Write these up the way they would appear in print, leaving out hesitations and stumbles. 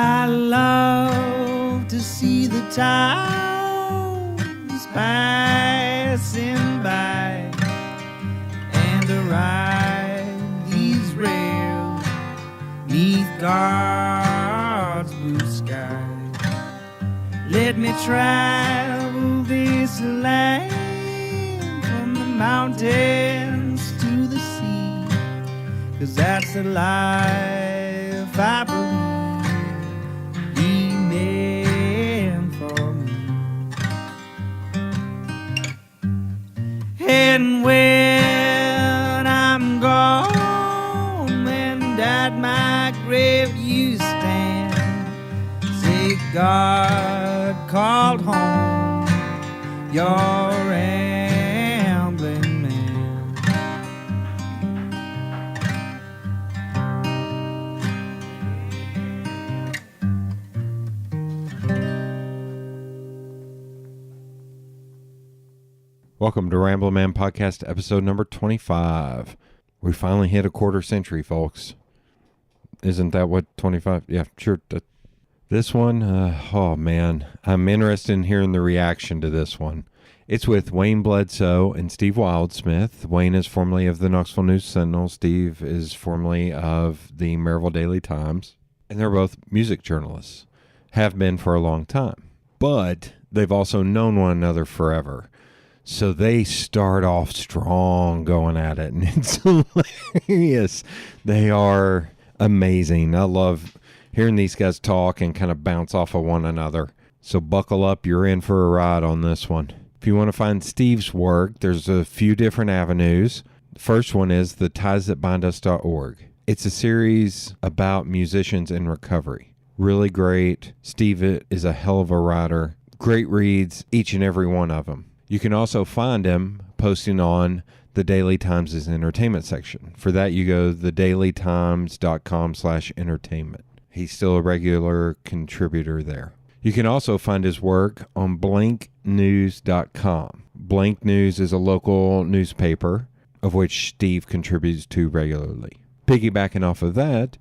I love to see the towns passing by and to ride these rails neath God's blue sky. Let me travel this land from the mountains to the sea, 'cause that's the life I believe He meant for me. And when I'm gone and at my grave you stand, say God called home your rambling man. Welcome to Ramblin' Man Podcast, episode number 25. We finally hit a quarter century, folks. Isn't that what 25? Yeah, sure. This one, oh man, I'm interested in hearing the reaction to this one. It's with Wayne Bledsoe and Steve Wildsmith. Wayne is formerly of the Knoxville News Sentinel. Steve is formerly of the Maryville Daily Times. And they're both music journalists. Have been for a long time. But they've also known one another forever. So they start off strong going at it, and it's hilarious. They are amazing. I love hearing these guys talk and kind of bounce off of one another. So buckle up, you're in for a ride on this one. If you want to find Steve's work, there's a few different avenues. The first one is the tiesthatbindus.org. It's a series about musicians in recovery. Really great. Steve is a hell of a writer. Great reads, each and every one of them. You can also find him posting on the Daily Times' entertainment section. For that, you go to thedailytimes.com/entertainment. He's still a regular contributor there. You can also find his work on blanknews.com. Blank News is a local newspaper of which Steve contributes to regularly. Piggybacking off of that,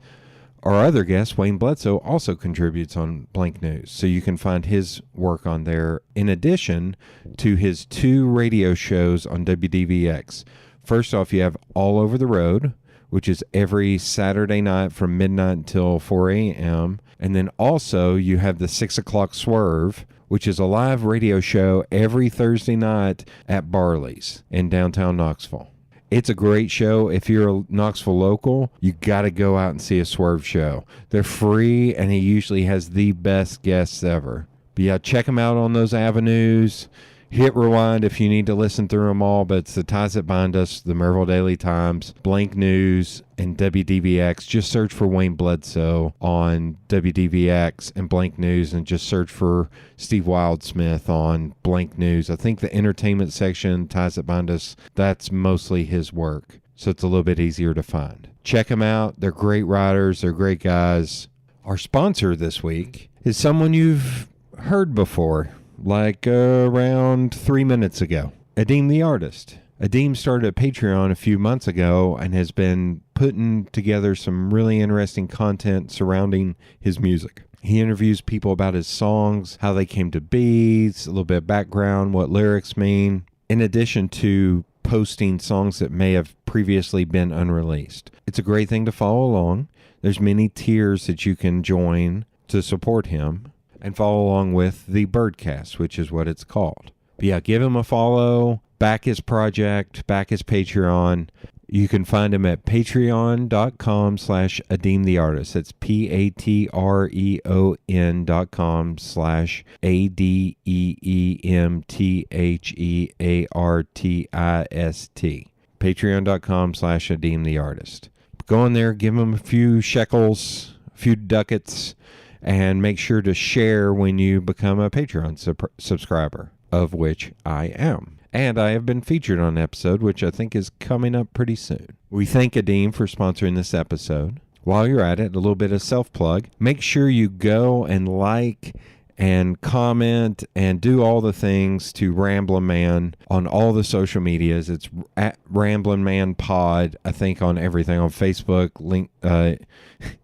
our other guest, Wayne Bledsoe, also contributes on Blank News, so you can find his work on there in addition to his 2 radio shows on WDVX. First off, you have All Over the Road, which is every Saturday night from midnight until 4 a.m., and then also you have the 6 O'Clock Swerve, which is a live radio show every Thursday night at Barley's in downtown Knoxville. It's a great show. If you're a Knoxville local, you got to go out and see a Swerve show. They're free, and he usually has the best guests ever. But yeah, check him out on those avenues. Hit rewind if you need to listen through them all, but it's the Ties That Bind Us, the Maryville Daily Times, Blank News, and WDVX. Just search for Wayne Bledsoe on WDVX and Blank News, and just search for Steve Wildsmith on Blank News. I think the entertainment section, Ties That Bind Us, that's mostly his work, so it's a little bit easier to find. Check them out. They're great writers. They're great guys. Our sponsor this week is someone you've heard before, like around 3 minutes ago. Adeem the Artist. Adeem started a Patreon a few months ago and has been putting together some really interesting content surrounding his music. He interviews people about his songs, how they came to be, a little bit of background, what lyrics mean, in addition to posting songs that may have previously been unreleased. It's a great thing to follow along. There's many tiers that you can join to support him and follow along with the Birdcast, which is what it's called. But yeah, give him a follow, back his project, back his Patreon. You can find him at patreon.com/AdeemTheArtist. That's patreon.com/ADEEMTHEARTIST. Patreon.com/AdeemTheArtist. Go in there, give him a few shekels, a few ducats, and make sure to share when you become a Patreon subscriber, of which I am. And I have been featured on an episode, which I think is coming up pretty soon. We thank Adeem for sponsoring this episode. While you're at it, a little bit of self-plug. Make sure you go and like and comment and do all the things to Ramblin' Man on all the social medias. It's at Ramblin' Man Pod, I think, on everything, on Facebook,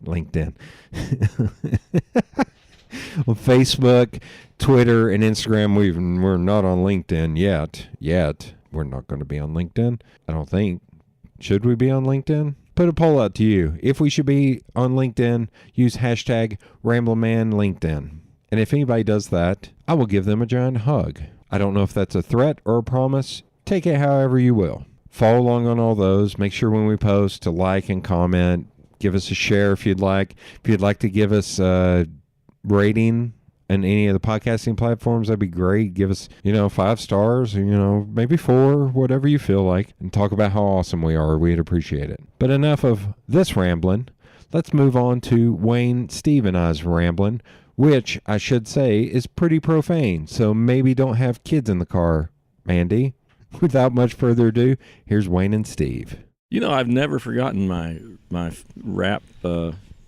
LinkedIn. On Facebook, Twitter, and Instagram. We're not on LinkedIn yet. We're not going to be on LinkedIn, I don't think. Should we be on LinkedIn? Put a poll out to you. If we should be on LinkedIn, use hashtag RambleManLinkedIn. And if anybody does that, I will give them a giant hug. I don't know if that's a threat or a promise. Take it however you will. Follow along on all those. Make sure when we post to like and comment. Give us a share if you'd like. If you'd like to give us a rating on any of the podcasting platforms, that'd be great. Give us, 5 stars, or, maybe 4, whatever you feel like, and talk about how awesome we are. We'd appreciate it. But enough of this rambling. Let's move on to Wayne, Steve, and I's rambling, which I should say is pretty profane. So maybe don't have kids in the car, Andy. Without much further ado, here's Wayne and Steve. I've never forgotten my rap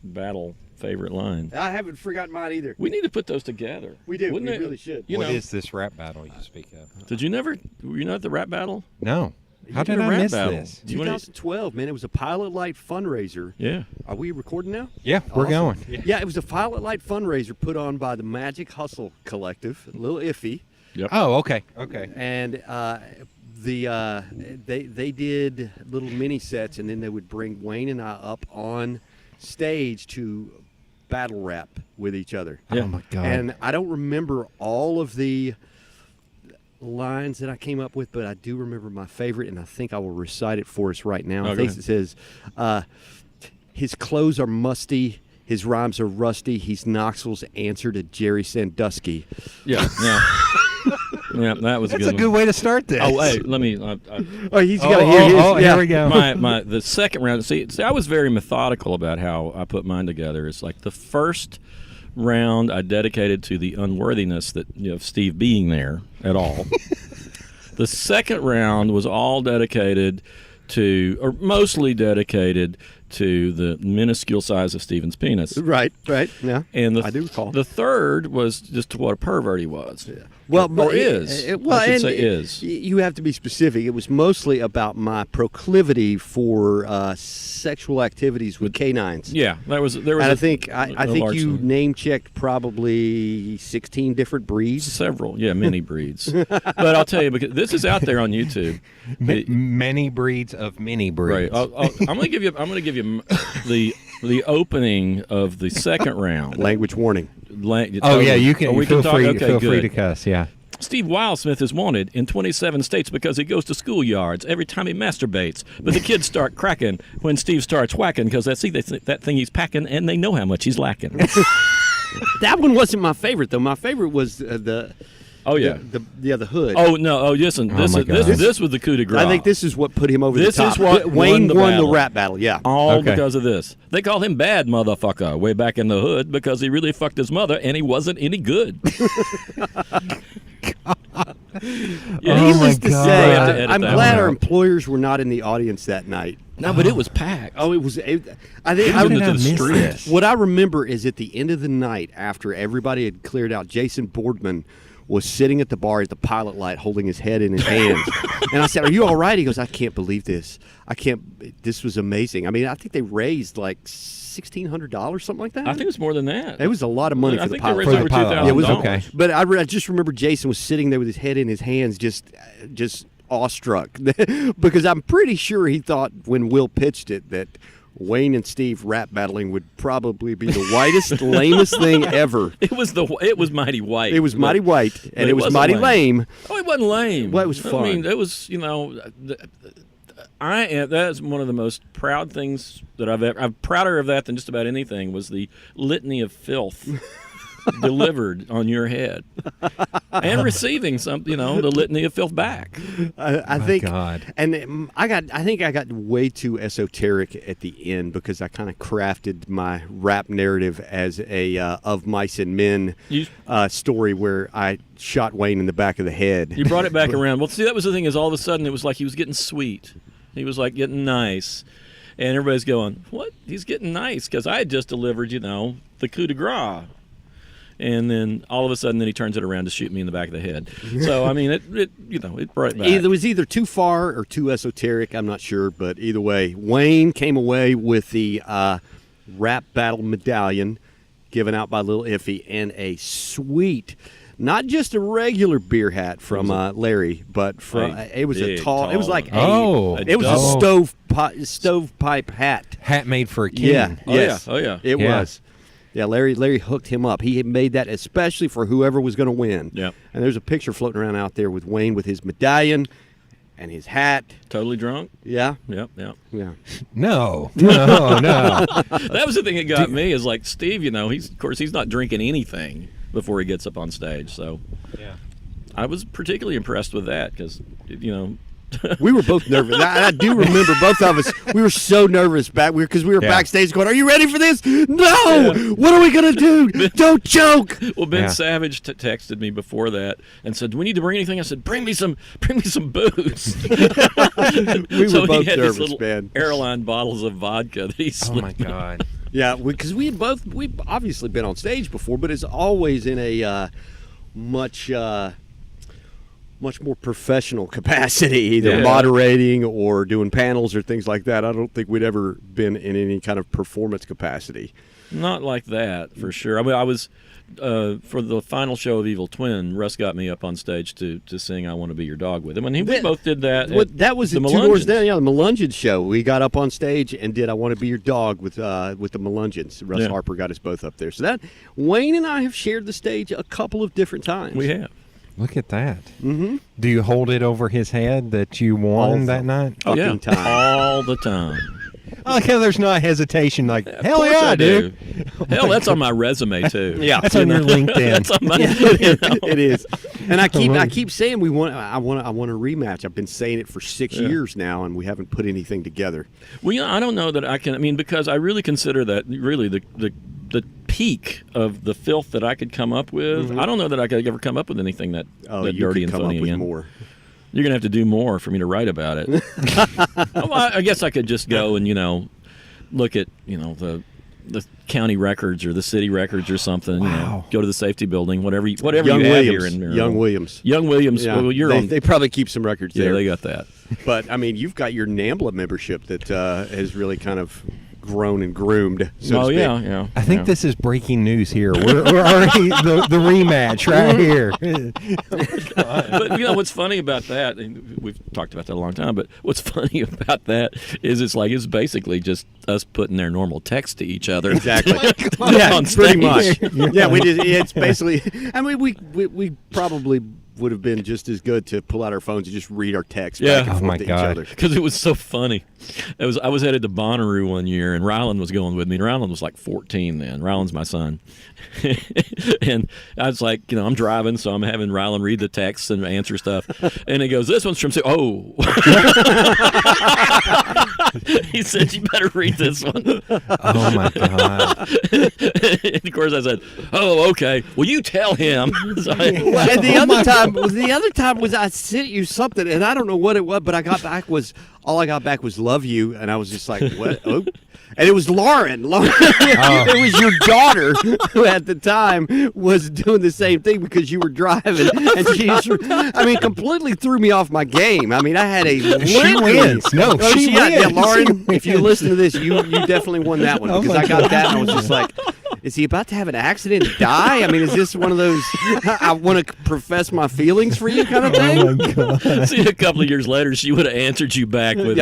battle favorite line. I haven't forgotten mine either. We need to put those together. We do. Wouldn't We it? really should. What is this rap battle you speak of? Did you never? Were you not at the rap battle? No. How You did a I rap miss battle. this? Do you wanna- 2012, man. It was a Pilot Light fundraiser. Yeah. Are we recording now? Yeah, we're Awesome. going. Yeah, it was a Pilot Light fundraiser put on by the Magic Hustle Collective. A little iffy. Yep. Oh, okay. Okay. And they did little mini sets, and then they would bring Wayne and I up on stage to battle rap with each other. Yeah. Oh, my God. And I don't remember all of the lines that I came up with, but I do remember my favorite, and I think I will recite it for us right now. Oh, I go think ahead. it says, his clothes are musty, his rhymes are rusty, he's Knoxville's answer to Jerry Sandusky. Yeah. Yeah, that was That's a a good way to start this. Oh, hey, let me. Oh, he's got to hear his. Oh, yeah. here we go. The second round. See, I was very methodical about how I put mine together. It's like the first round I dedicated to the unworthiness that of Steve being there at all. The second round was all dedicated to, or mostly dedicated to, the minuscule size of Steven's penis. Right, yeah. And I do recall. The third was just to what a pervert he was. Yeah. Well, or is. I should say is. You have to be specific. It was mostly about my proclivity for sexual activities with canines. Yeah, there was. And I think large you number. name checked probably 16 different breeds. Several, many breeds. But I'll tell you, because this is out there on YouTube. Many breeds of many breeds. Right. I'm going to give you the opening of the second round. Language warning. Oh, yeah, you can. We feel can talk. free, Okay, feel free good. to cuss, yeah. Steve Wildsmith is wanted in 27 states because he goes to schoolyards every time he masturbates. But the kids start cracking when Steve starts whacking because they see that thing he's packing and they know how much he's lacking. That one wasn't my favorite, though. My favorite was the hood. Oh no! Oh, listen. Oh, my God. This was the coup de grace. I think this is what put him over This the top. is what Wayne won the won battle. the rap battle. Yeah. All Okay. because of this. They called him bad motherfucker way back in the hood because he really fucked his mother and he wasn't any good. Needless to God. say, We have to edit I'm that glad one our out. employers were not in the audience that night. No, but it was packed. Oh, it was. I think How did I to the miss street. this? what I remember is at the end of the night, after everybody had cleared out, Jason Boardman was sitting at the bar at the Pilot Light, holding his head in his hands. And I said, "Are you all right?" He goes, "I can't believe this. I can't. This was amazing. I mean, I think they raised like $1,600, something like that. I think it was more than that. it was a lot of money I for the think they Pilot raised Light. over For the Pilot Light. Yeah, it was $2,000. okay. But I just remember Jason was sitting there with his head in his hands, just awestruck, because I'm pretty sure he thought when Will pitched it that Wayne and Steve rap battling would probably be the whitest, lamest thing ever. It was mighty white. It was mighty white, and it was wasn't mighty lame. Oh, it wasn't lame. Well, it was I fun. mean, it was, that's one of the most proud things that I'm prouder of that than just about anything was the litany of filth delivered on your head and receiving the litany of filth back. I think, God. and I think I got way too esoteric at the end because I kind of crafted my rap narrative as a of mice and men story where I shot Wayne in the back of the head. You brought it back around. Well, see, that was the thing is all of a sudden it was like he was getting sweet. He was like getting nice. And everybody's going, what? He's getting nice because I had just delivered, the coup de grace. And then all of a sudden, then he turns it around to shoot me in the back of the head. So I mean, it brought it back. It was either too far or too esoteric. I'm not sure, but either way, Wayne came away with the rap battle medallion given out by Lil Iffy and a sweet, not just a regular beer hat from Larry, but from it was a tall. It was like it was a stovepipe hat. Hat made for a king. Yeah. Oh yeah. It was. Yeah, Larry hooked him up. He had made that especially for whoever was going to win. Yeah. And there's a picture floating around out there with Wayne with his medallion and his hat. Totally drunk. Yeah. Yeah. No. That was the thing that got me is like Steve. He's not drinking anything before he gets up on stage. So I was particularly impressed with that because we were both nervous. I do remember both of us. We were so nervous because we were backstage going, "Are you ready for this? No! Yeah. What are we gonna do? Don't choke!" Well, Ben Savage texted me before that and said, "Do we need to bring anything?" I said, "Bring me some booze." We were both he had nervous, these little man. airline bottles of vodka that he slipped. Oh my God! Yeah, because we've obviously been on stage before, but it's always in a much more professional capacity, either moderating or doing panels or things like that. I don't think we'd ever been in any kind of performance capacity. Not like that, for sure. I mean, I was for the final show of Evil Twin. Russ got me up on stage to sing "I Want to Be Your Dog" with him, and we both did that. That was the two doors down. Yeah, the Melungeons show. We got up on stage and did "I Want to Be Your Dog" with the Melungeons. Russ Harper got us both up there. So that Wayne and I have shared the stage a couple of different times. We have. Look at that. Mm-hmm. Do you hold it over his head that you won that night? Oh, yeah. Time. All the time. I like how there's not hesitation. Like, hell course yeah, I do. dude. Hell, that's on my resume too. Yeah, that's on your LinkedIn. That's on my, It is. And I keep saying I want a rematch. I've been saying it for 6 years now, and we haven't put anything together. Well, I don't know that I can. I mean, because I really consider that really the peak of the filth that I could come up with. Mm-hmm. I don't know that I could ever come up with anything that dirty and funny again. More. You're gonna have to do more for me to write about it. Well, I guess I could just go and look at the county records or the city records or something. Wow. Go to the safety building, whatever you have here in Maryland. Young Williams. Yeah. Well, they probably keep some records there. Yeah, they got that. But I mean, you've got your NAMBLA membership that has really kind of grown and groomed. So to speak. Yeah. I think this is breaking news here. We're already the rematch right here. But what's funny about that, and we've talked about that a long time, but what's funny about that is it's basically just us putting their normal text to each other. Exactly. On pretty much. Yeah, it's basically, I mean, we probably would have been just as good to pull out our phones and just read our text back and forth to each other. Because it was so funny. I was headed to Bonnaroo one year, and Ryland was going with me. And Ryland was like 14 then. Ryland's my son. And I was like, I'm driving, so I'm having Ryland read the text and answer stuff. And he goes, "This one's from..." He said, "You better read this one." Oh, my God. And of course, I said, "Oh, okay. Well, you tell him." And the other time was I sent you something, and I don't know what it was, but all I got back was "love you," and I was just like, "What?" Oh. And it was Lauren. It was your daughter who at the time was doing the same thing because you were driving, and she completely threw me off my game. I mean, I had a she wins. No, she wins. Yeah, Lauren, if you listen to this, you definitely won that one because I got that, and I was just like, is he about to have an accident and die? I mean, is this one of those I want to profess my feelings for you kind of thing? Oh, my God. See, a couple of years later, she would have answered you back with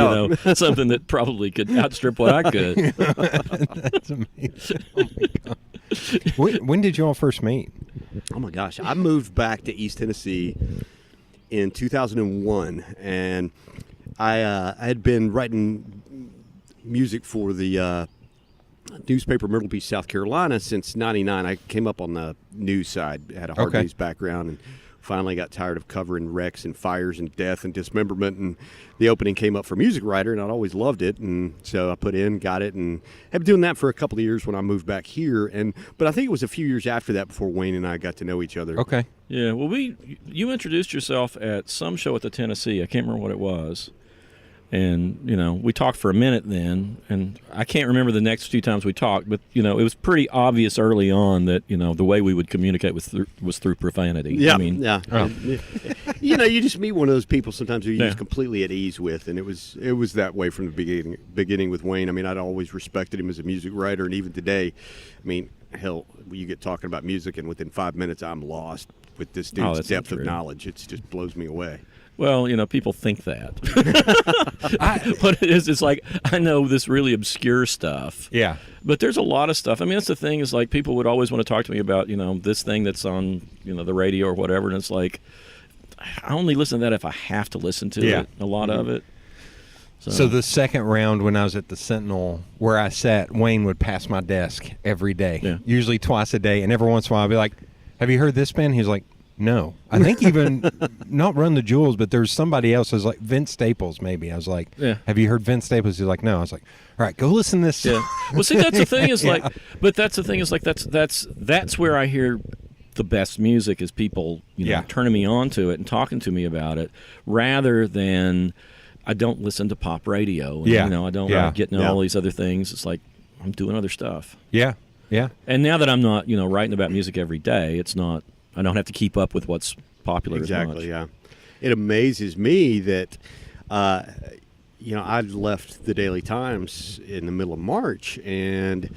something that probably could outstrip what I could. That's amazing. Oh, my God. When did you all first meet? Oh, my gosh. I moved back to East Tennessee in 2001, and I had been writing music for the newspaper Myrtle Beach, South Carolina since '99. I came up on the news side, had a hard news background, and finally got tired of covering wrecks and fires and death and dismemberment, and the opening came up for music writer, and I'd always loved it, and so I put in, got it, and have been doing that for a couple of years when I moved back here, but I think it was a few years after that before Wayne and I got to know each other. Okay. Yeah, well, you introduced yourself at some show at the Tennessee. I can't remember what it was. And, we talked for a minute then, and I can't remember the next few times we talked, but, it was pretty obvious early on that, the way we would communicate was through profanity. Yeah, I mean, yeah. Oh. You just meet one of those people sometimes who you're Yeah. just completely at ease with, and it was that way from the beginning with Wayne. I mean, I'd always respected him as a music writer, and even today, I mean, hell, you get talking about music, and within 5 minutes, I'm lost with this dude's that's not depth of true. knowledge. It just blows me away. Well, people think that. But it's like, I know this really obscure stuff. Yeah. But there's a lot of stuff. I mean, that's the thing is, like, people would always want to talk to me about, this thing that's on, the radio or whatever. And it's like, I only listen to that if I have to listen to Yeah. it, a lot of it. So the second round, when I was at the Sentinel, where I sat, Wayne would pass my desk every day, Yeah. usually twice a day. And every once in a while, I'd be like, have you heard this band? He's like, no. I think even not Run the Jewels, but there's somebody else. I was like, Vince Staples, maybe. I was like, Yeah. have you heard Vince Staples? He's like, no. I was like, all right, go listen to this. Yeah. Well, see, that's the thing is Yeah. like, but that's the thing is like, that's where I hear the best music is people, Yeah. turning me on to it and talking to me about it, rather than I don't listen to pop radio. And, Yeah. I don't Yeah. get into Yeah. all these other things. It's like I'm doing other stuff. Yeah. Yeah. And now that I'm not, writing about music every day, it's not. I don't have to keep up with what's popular as much. Exactly, yeah. It amazes me that, I'd left the Daily Times in the middle of March, and,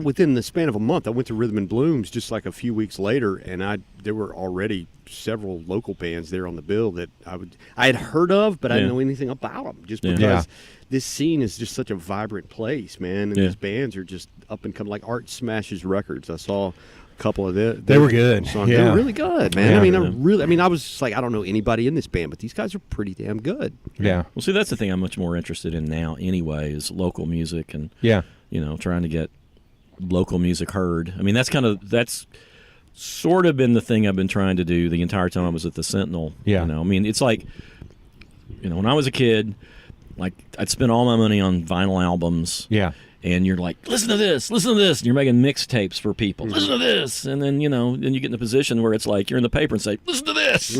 within the span of a month, I went to Rhythm and Blooms just like a few weeks later, and there were already several local bands there on the bill that I had heard of, but I didn't Yeah. know anything about them, just Yeah. because Yeah. this scene is just such a vibrant place, man, and Yeah. these bands are just up and coming, like Art Smashes Records. I saw a couple of They were good. songs. Yeah. They were really good, man. Yeah. I mean, I was just like, I don't know anybody in this band, but these guys are pretty damn good. Yeah. Well, see, that's the thing I'm much more interested in now anyway, is local music and, Yeah. trying to get local music heard. I mean, that's sort of been the thing I've been trying to do the entire time I was at the Sentinel. Yeah. I mean, it's like, when I was a kid, like, I'd spend all my money on vinyl albums. Yeah. And you're like, listen to this, and you're making mixtapes for people. Listen to this, and then then you get in a position where it's like you're in the paper and say, listen to this.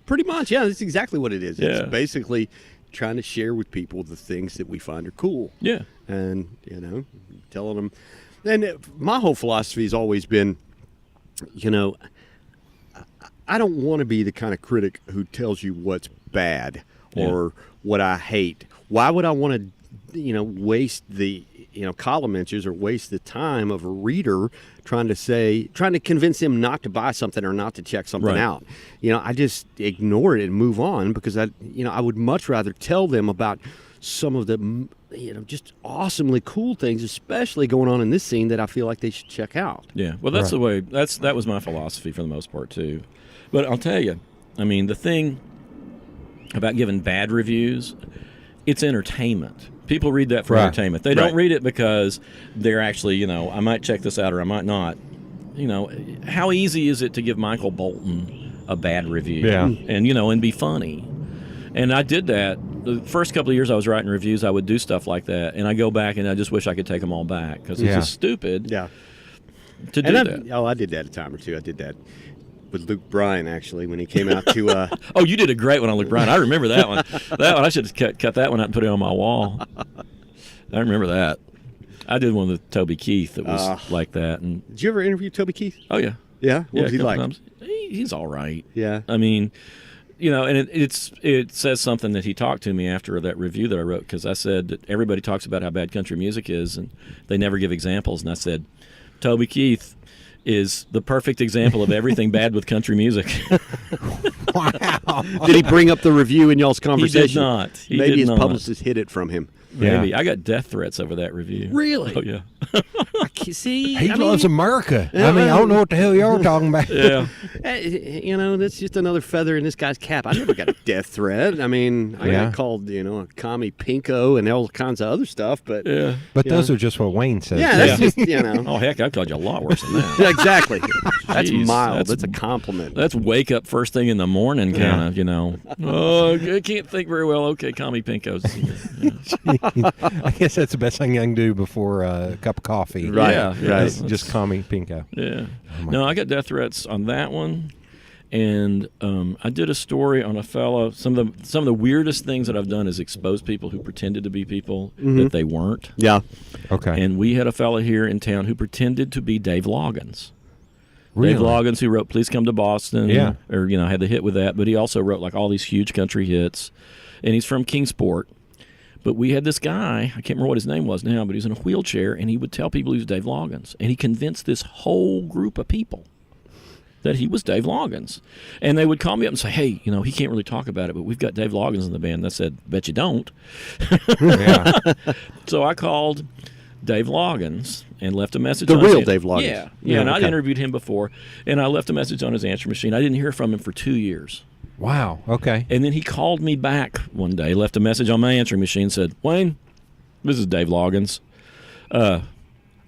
Pretty much, yeah. That's exactly what it is. Yeah. It's basically trying to share with people the things that we find are cool. Yeah. And, telling them. And my whole philosophy has always been, I don't want to be the kind of critic who tells you what's bad or what I hate. Why would I want to, waste the, column inches or waste the time of a reader trying to convince them not to buy something or not to check something Right. out. I just ignore it and move on because I would much rather tell them about some of the, just awesomely cool things, especially going on in this scene that I feel like they should check out. Yeah. Well, that's Right. the way. That was my philosophy for the most part too. But I'll tell you, I mean, the thing about giving bad reviews, it's entertainment. People read that for Right. entertainment. They Right. don't read it because they're actually, I might check this out or I might not. How easy is it to give Michael Bolton a bad review? Yeah. And and be funny. And I did that. The first couple of years I was writing reviews, I would do stuff like that, and I go back and I just wish I could take them all back because it's Yeah. just stupid Yeah. to do And that. I did that a time or two. I did that with Luke Bryan, actually, when he came out to Oh, you did a great one on Luke Bryan. I remember that one. That one, I should have cut that one out and put it on my wall. I remember that. I did one with Toby Keith that was like that. And Did you ever interview Toby Keith? oh yeah, Yeah? What was a he couple like? times. He's all right. Yeah. I mean, and it says something that he talked to me after that review that I wrote, because I said that everybody talks about how bad country music is, and they never give examples. And I said, Toby Keith is the perfect example of everything bad with country music. Wow. Did he bring up the review in y'all's He conversation? did not. He Maybe did his not. publicist hid it from him. Maybe. Yeah. I got death threats over that review. Really? Oh, yeah. See, He I loves mean, America. I mean, I don't know what the hell y'all talking about. Yeah. that's just another feather in this guy's cap. I never got a death threat. I mean, I Yeah. got called, a commie pinko and all kinds of other stuff, but Yeah. But Yeah. those are just what Wayne says. yeah, that's Yeah. just, Oh, heck, I've told you a lot worse than that. Yeah, exactly. That's Jeez, mild. that's- That's a compliment. That's wake up first thing in the morning kind of, Oh, I can't think very well. Okay, commie pinkos. Yeah. I guess that's the best thing I can do before a cup of coffee. Right, Yeah, right. Just call me Pinko. Yeah. Oh, my No, I got death threats on that one. And I did a story on a fellow. Some of the weirdest things that I've done is expose people who pretended to be people that they weren't. Yeah. Okay. And we had a fellow here in town who pretended to be Dave Loggins. Really? Dave Loggins, who wrote "Please Come to Boston," Yeah. or had the hit with that. But he also wrote like all these huge country hits, and he's from Kingsport. But we had this guy, I can't remember what his name was now, but he was in a wheelchair, and he would tell people he was Dave Loggins, and he convinced this whole group of people that he was Dave Loggins. And they would call me up and say, hey, he can't really talk about it, but we've got Dave Loggins in the band. And I said, bet you don't. Yeah. So I called Dave Loggins and left a message The on his real Dave Loggins. Yeah. Yeah, And I'd okay. interviewed him before, and I left a message on his answer machine. I didn't hear from him for 2 years. Wow. Okay. And then he called me back one day, left a message on my answering machine, said, Wayne, this is Dave Loggins. I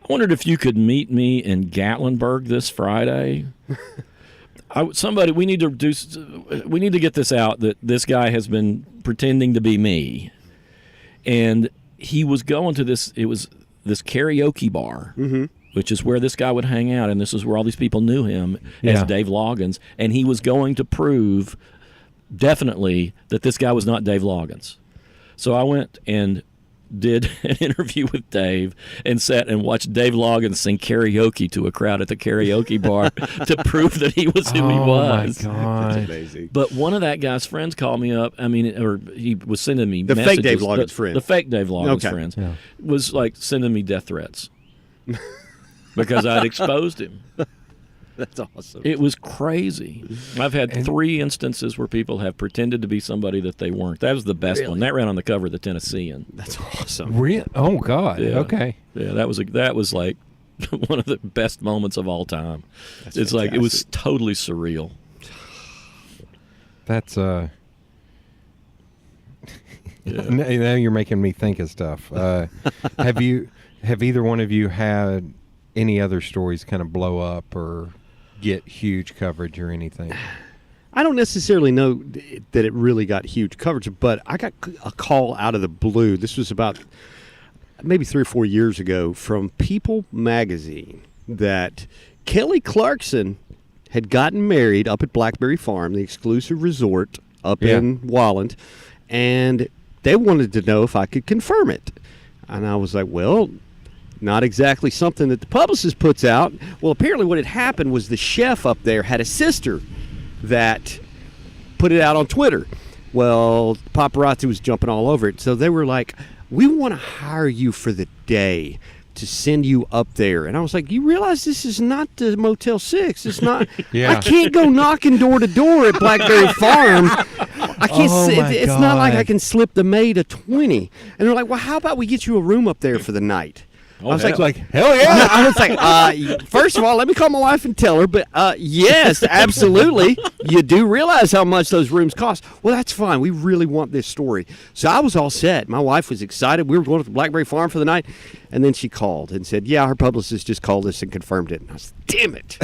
wondered if you could meet me in Gatlinburg this Friday. We need to get this out that this guy has been pretending to be me. And he was going to this karaoke bar, which is where this guy would hang out, and this is where all these people knew him as Dave Loggins, and he was going to prove definitely that this guy was not Dave Loggins. So I went and did an interview with Dave and sat and watched Dave Loggins sing karaoke to a crowd at the karaoke bar to prove that he was who he was. Oh, my God. That's amazing. But one of that guy's friends called me up. Or he was sending me The messages. fake Dave Loggins friend. The fake Dave Loggins Okay. friends Yeah. was like sending me death threats because I'd exposed him. That's awesome. It was crazy. I've had 3 instances where people have pretended to be somebody that they weren't. That was the best one. That ran on the cover of the Tennessean. That's awesome. Oh, God. Yeah. Okay. Yeah, that was like one of the best moments of all time. That's it's like it was fantastic. totally surreal. That's now you're making me think of stuff. Have either one of you had any other stories kind of blow up or get huge coverage or anything? I don't necessarily know that it really got huge coverage, but I got a call out of the blue. This was about maybe 3 or 4 years ago from People magazine that Kelly Clarkson had gotten married up at Blackberry Farm, the exclusive resort up in Walland, and they wanted to know if I could confirm it. And I was like, well, not exactly something that the publicist puts out. Well, apparently what had happened was the chef up there had a sister that put it out on Twitter. Well, paparazzi was jumping all over it. So they were like, we want to hire you for the day to send you up there. And I was like, you realize this is not the Motel 6. It's not. Yeah. I can't go knocking door to door at Blackberry Farm. I can't. Oh, my it's not like I God. can slip the maid a 20. And they're like, well, how about we get you a room up there for the night? Oh, I was hell. like, hell yeah. I was like, first of all, let me call my wife and tell her. But yes, absolutely. You do realize how much those rooms cost. Well, that's fine. We really want this story. So I was all set. My wife was excited. We were going to the Blackberry Farm for the night. And then she called and said, yeah, her publicist just called us and confirmed it. And I was, damn it.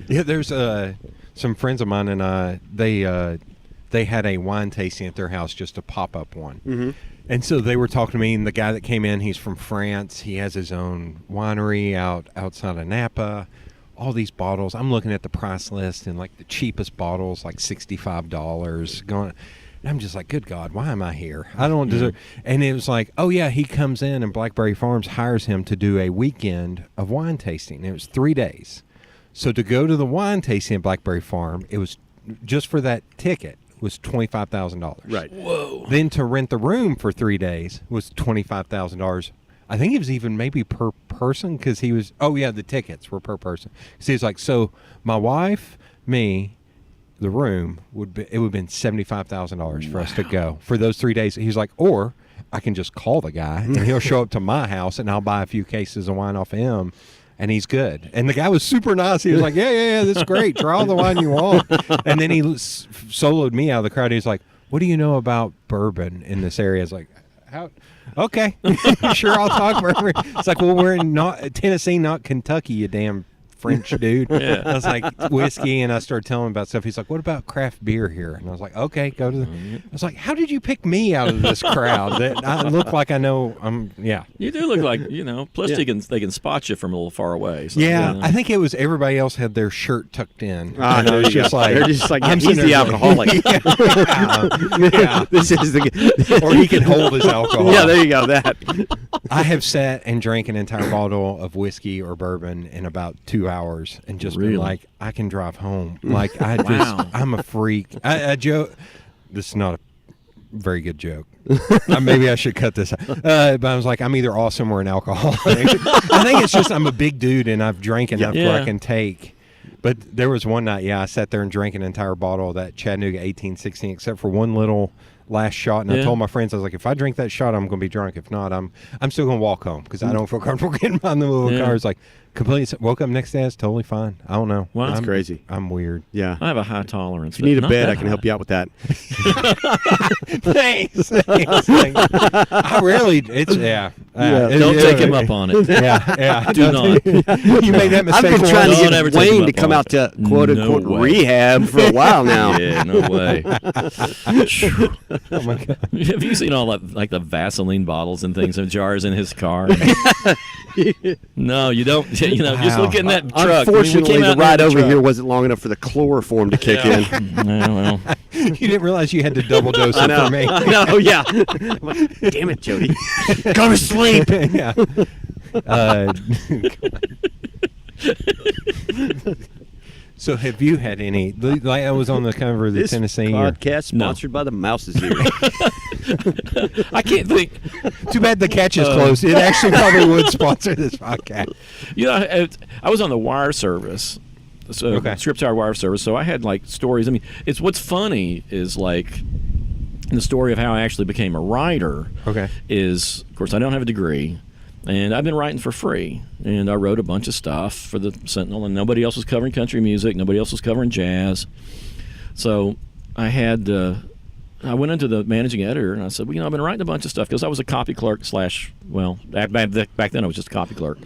Yeah, there's some friends of mine and I, they had a wine tasting at their house, just a pop-up one. Mm-hmm. And so they were talking to me, and the guy that came in, he's from France. He has his own winery outside of Napa. All these bottles. I'm looking at the price list, and like the cheapest bottles, like $65. Going, and I'm just like, good God, why am I here? I don't deserve. And it was like, oh yeah, he comes in, and Blackberry Farms hires him to do a weekend of wine tasting. It was 3 days. So to go to the wine tasting at Blackberry Farm, it was just for that ticket was $25,000. Right. Whoa. Then to rent the room for 3 days was $25,000. I think it was even maybe per person because he was. Oh yeah, the tickets were per person. Because he was like, so my wife, me, the room would have been $75,000 for us to go for those 3 days. He's like, or I can just call the guy and he'll show up to my house and I'll buy a few cases of wine off of him. And he's good. And the guy was super nice. He was like, yeah, this is great. Try all the wine you want. And then he soloed me out of the crowd. He's like, what do you know about bourbon in this area? It's like, how? Okay. Sure, I'll talk bourbon. It's like, well, we're in Tennessee, not Kentucky, you damn French dude. Yeah. I was like, whiskey, and I started telling him about stuff. He's like, what about craft beer here? And I was like, okay, go to the... I was like, how did you pick me out of this crowd? That I look like I know... You do look like, plus they can spot you from a little far away. So, Yeah, I think it was everybody else had their shirt tucked in. And it was just like... they're just like, I'm he's sitting the there alcoholic. yeah. This is the... Or he can hold his alcohol. Yeah, there you go, that. I have sat and drank an entire bottle of whiskey or bourbon in about 2 hours and just been Really? like, I can drive home. Like, Wow. I'm a freak. I joke. This is not a very good joke. Maybe I should cut this out. But I was like, I'm either awesome or an alcoholic. I think it's just I'm a big dude and I've drank enough where I can take. But there was one night, I sat there and drank an entire bottle of that Chattanooga 1816, except for one little last shot. And I told my friends, I was like, if I drink that shot, I'm going to be drunk. If not, I'm still going to walk home because I don't feel comfortable getting behind the wheel of the car. It's like, completely woke up next day, I was totally fine. I don't know. Wow. That's crazy. I'm weird. Yeah. I have a high tolerance. If you need a bed, I can help you out with that. Thanks. I rarely. It's Don't take him up on it. Yeah. Do not. You made that I've mistake. been trying Don't to ever get take him Wayne to up come on out to it. quote No unquote way. rehab for a while now. Yeah, no way. Oh my god. Have you seen all that, like the Vaseline bottles and things in jars in his car? No, you don't. Just Wow. look in that truck. Unfortunately, the ride over here. here wasn't long enough for the chloroform to kick in. Yeah, well, You didn't realize you had to double dose I it know. for me. I know. Yeah. I'm like, damn it, Jody. Go to sleep. Yeah. So have you had any? Like I was on the cover of the This Tennessee. podcast sponsored by the Mouse's Ear. I can't think. Too bad the catch is close. It actually probably would sponsor this podcast. I was on the wire service, so Scripps Tower wire service. So I had like stories. I mean, it's what's funny is like the story of how I actually became a writer. Okay. Is of course I don't have a degree. And I've been writing for free, and I wrote a bunch of stuff for the Sentinel, and nobody else was covering country music, nobody else was covering jazz. So I went into the managing editor, and I said, well, I've been writing a bunch of stuff, because I was a copy clerk back then I was just a copy clerk.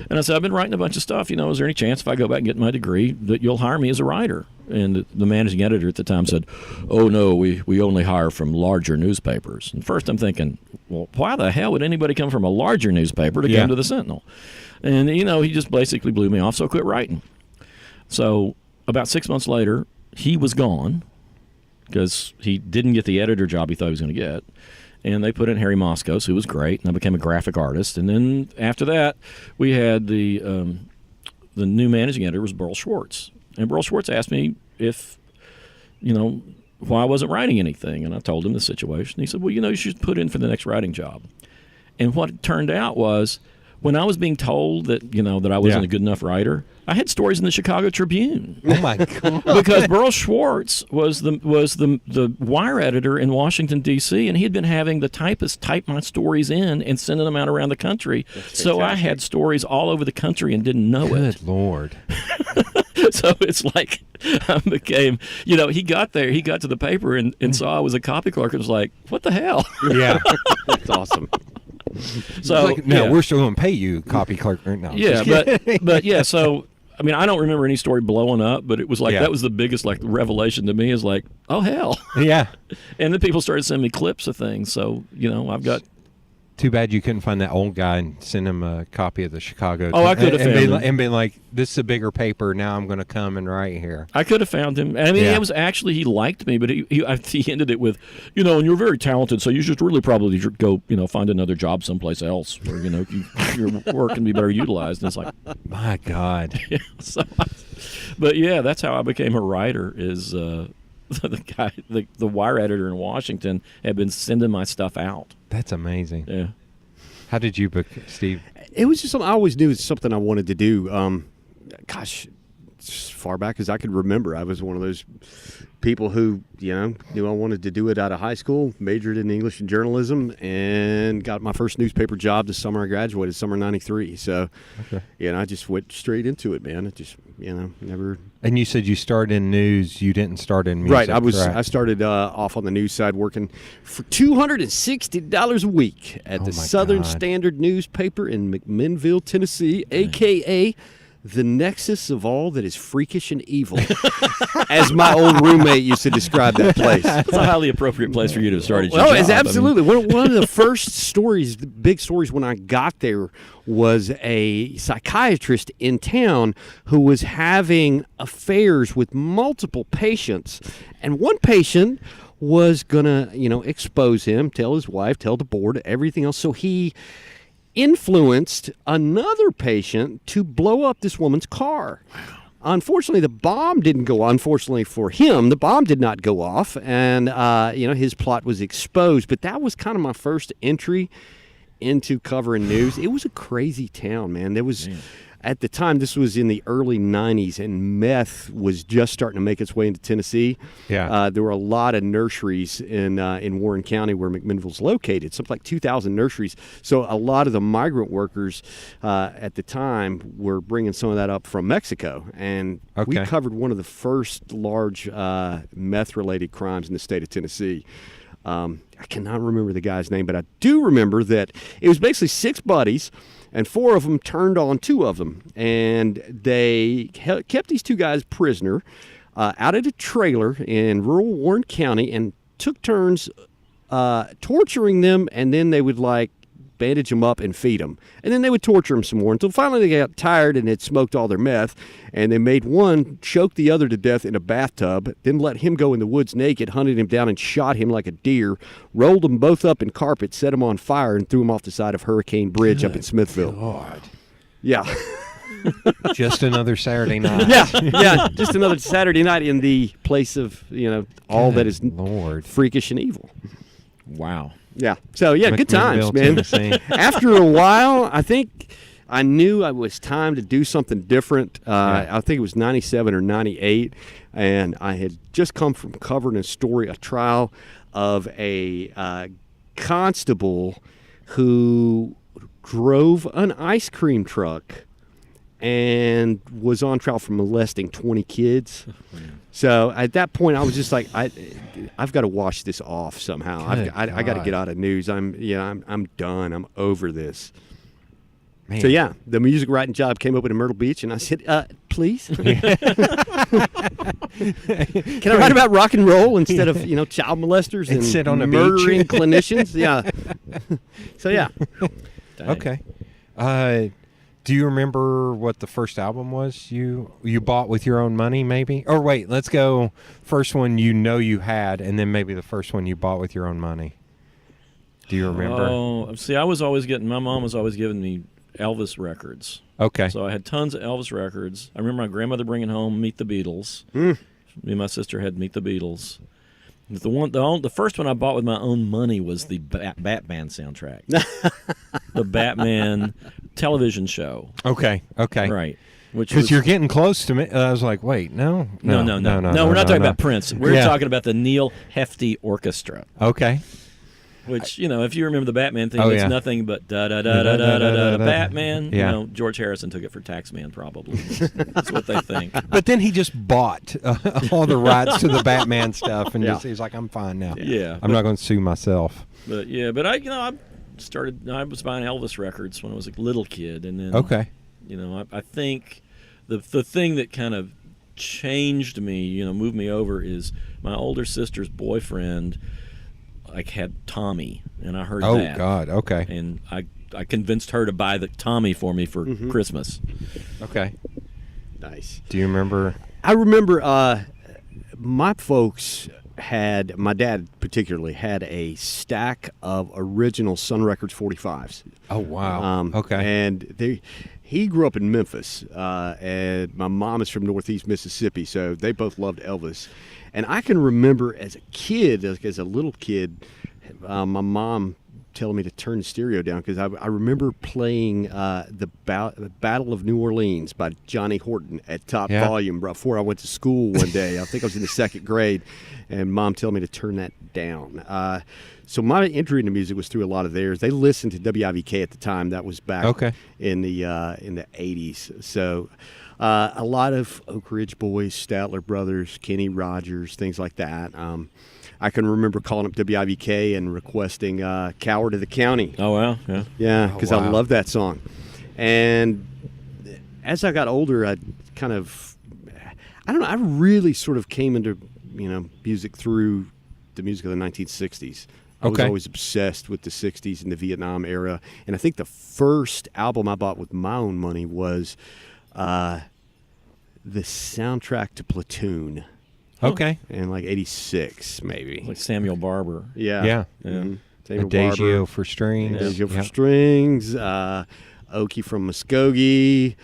And I said, I've been writing a bunch of stuff, is there any chance if I go back and get my degree that you'll hire me as a writer? And the managing editor at the time said, oh, no, we only hire from larger newspapers. And first I'm thinking, well, why the hell would anybody come from a larger newspaper to come to the Sentinel? And, he just basically blew me off, so I quit writing. So about 6 months later, he was gone because he didn't get the editor job he thought he was going to get. And they put in Harry Moscos, who was great, and I became a graphic artist. And then after that, we had the new managing editor was Burl Schwartz. And Burl Schwartz asked me if, why I wasn't writing anything. And I told him the situation. He said, well, you should put in for the next writing job. And what it turned out was when I was being told that, that I wasn't a good enough writer, I had stories in the Chicago Tribune. Oh my god! Because Burl Schwartz was the wire editor in Washington D.C. and he had been having the typist type my stories in and sending them out around the country. So I had stories all over the country and didn't know it. Good Lord! So it's like I became, he got there, he got to the paper and saw I was a copy clerk and was like, what the hell? Yeah, That's awesome. So we're still going to pay you, copy clerk. No, yeah, but yeah, so. I mean, I don't remember any story blowing up, but it was like that was the biggest revelation to me is like, oh, hell. Yeah. And then people started sending me clips of things. So, I've got. Too bad you couldn't find that old guy and send him a copy of the Chicago. Oh, I could have found him. And been like, this is a bigger paper. Now I'm going to come and write here. I could have found him. I mean, it was actually, he liked me, but he ended it with, and you're very talented, so you should really probably go, find another job someplace else where, your work can be better utilized. And it's like, my God. Yeah, but yeah, that's how I became a writer is the guy, the wire editor in Washington had been sending my stuff out. That's amazing. Yeah. How did you book, Steve? It was just something I always knew was something I wanted to do. As far back as I could remember, I was one of those people who, knew I wanted to do it out of high school, majored in English and journalism, and got my first newspaper job the summer I graduated, summer '93. So, I just went straight into it, man. It just, never. And you said you started in news. You didn't start in music, right. I correct? started off on the news side, working for $260 a week at the Southern God. Standard newspaper in McMinnville, Tennessee, a.k.a. the nexus of all that is freakish and evil, as my old roommate used to describe that place. It's a highly appropriate place for you to have started your Well, job. it's absolutely. One of the first stories, the big stories when I got there, was a psychiatrist in town who was having affairs with multiple patients. And one patient was going to, expose him, tell his wife, tell the board, everything else. So he influenced another patient to blow up this woman's car. Unfortunately, the bomb didn't go off. Unfortunately for him, the bomb did not go off, and his plot was exposed. But that was kind of my first entry into covering news. It was a crazy town, man. There was, at the time, this was in the early 90s, and meth was just starting to make its way into Tennessee. Yeah. There were a lot of nurseries in Warren County where McMinnville's located, something like 2,000 nurseries. So a lot of the migrant workers at the time were bringing some of that up from Mexico. And we covered one of the first large meth-related crimes in the state of Tennessee. I cannot remember the guy's name, but I do remember that it was basically 6 buddies, and 4 of them turned on 2 of them. And they kept these 2 guys prisoner out of a trailer in rural Warren County and took turns torturing them, and then they would, bandage them up and feed them. And then they would torture them some more until finally they got tired and had smoked all their meth, and they made one choke the other to death in a bathtub, then let him go in the woods naked, hunted him down and shot him like a deer, rolled them both up in carpet, set them on fire, and threw them off the side of Hurricane Bridge up in Smithville. God. Yeah. Just another Saturday night. Yeah, just another Saturday night in the place of, all that is Lord. freakish and evil. Wow. Yeah. So, good times, McMinnville, man. Tennessee. After a while, I think I knew it was time to do something different. I think it was 97 or 98, and I had just come from covering a trial of a constable who drove an ice cream truck and was on trial for molesting 20 kids. So at that point, I was just like, I've got to wash this off somehow. I got to get out of news. I'm done. I'm over this. Man. So the music writing job came open in Myrtle Beach, and I said, please, can I write about rock and roll instead of child molesters and sit on a murdering beach? clinicians? Yeah. So Dang. Okay. Do you remember what the first album was you bought with your own money, maybe? Or wait, let's go first one you had, and then maybe the first one you bought with your own money. Do you remember? Oh, see, my mom was always giving me Elvis records. Okay. So I had tons of Elvis records. I remember my grandmother bringing home Meet the Beatles. Me and my sister had Meet the Beatles. The first one I bought with my own money was the Batman soundtrack. The Batman television show. Okay. Right. Because you're getting close to me. I was like, wait, no. No, we're not talking about Prince. We're talking about the Neil Hefti Orchestra. Okay. Which, if you remember the Batman thing, Oh, it's yeah. nothing but da-da-da-da-da-da-da Batman. Yeah. George Harrison took it for Taxman, probably. That's what they think. But then he just bought all the rights to the Batman stuff, and he's like, I'm fine now. Yeah. I'm not going to sue myself. But I was buying Elvis records when I was a little kid, and then I think the thing that kind of changed me, moved me over, is my older sister's boyfriend had Tommy, and I heard that. Oh God, okay. And I convinced her to buy the Tommy for me for Christmas. Okay. Nice. Do you remember? I remember my dad particularly had a stack of original Sun Records 45s. Oh, wow. Okay. And he grew up in Memphis, and my mom is from Northeast Mississippi, so they both loved Elvis. And I can remember as a kid, as a little kid, my mom telling me to turn the stereo down because I remember playing the Battle of New Orleans by Johnny Horton at top volume before I went to school one day. I think I was in the 2nd grade, and Mom telling me to turn that down. So my entry into music was through a lot of theirs. They listened to WIVK at the time. That was back in the 80s. So a lot of Oak Ridge Boys, Statler Brothers, Kenny Rogers, things like that. I can remember calling up WIVK and requesting Coward of the County. Oh, wow. Yeah. Yeah, because I love that song. And as I got older, I kind of, I don't know, I really sort of came into, music through the music of the 1960s. I was Okay. always obsessed with the 60s and the Vietnam era. And I think the first album I bought with my own money was the soundtrack to Platoon Okay. in like 86, maybe. Like Samuel Barber. Yeah. Yeah. Mhm. Samuel Adagio Barber. for strings. Adagio for Yep. strings. Okie from Muskogee.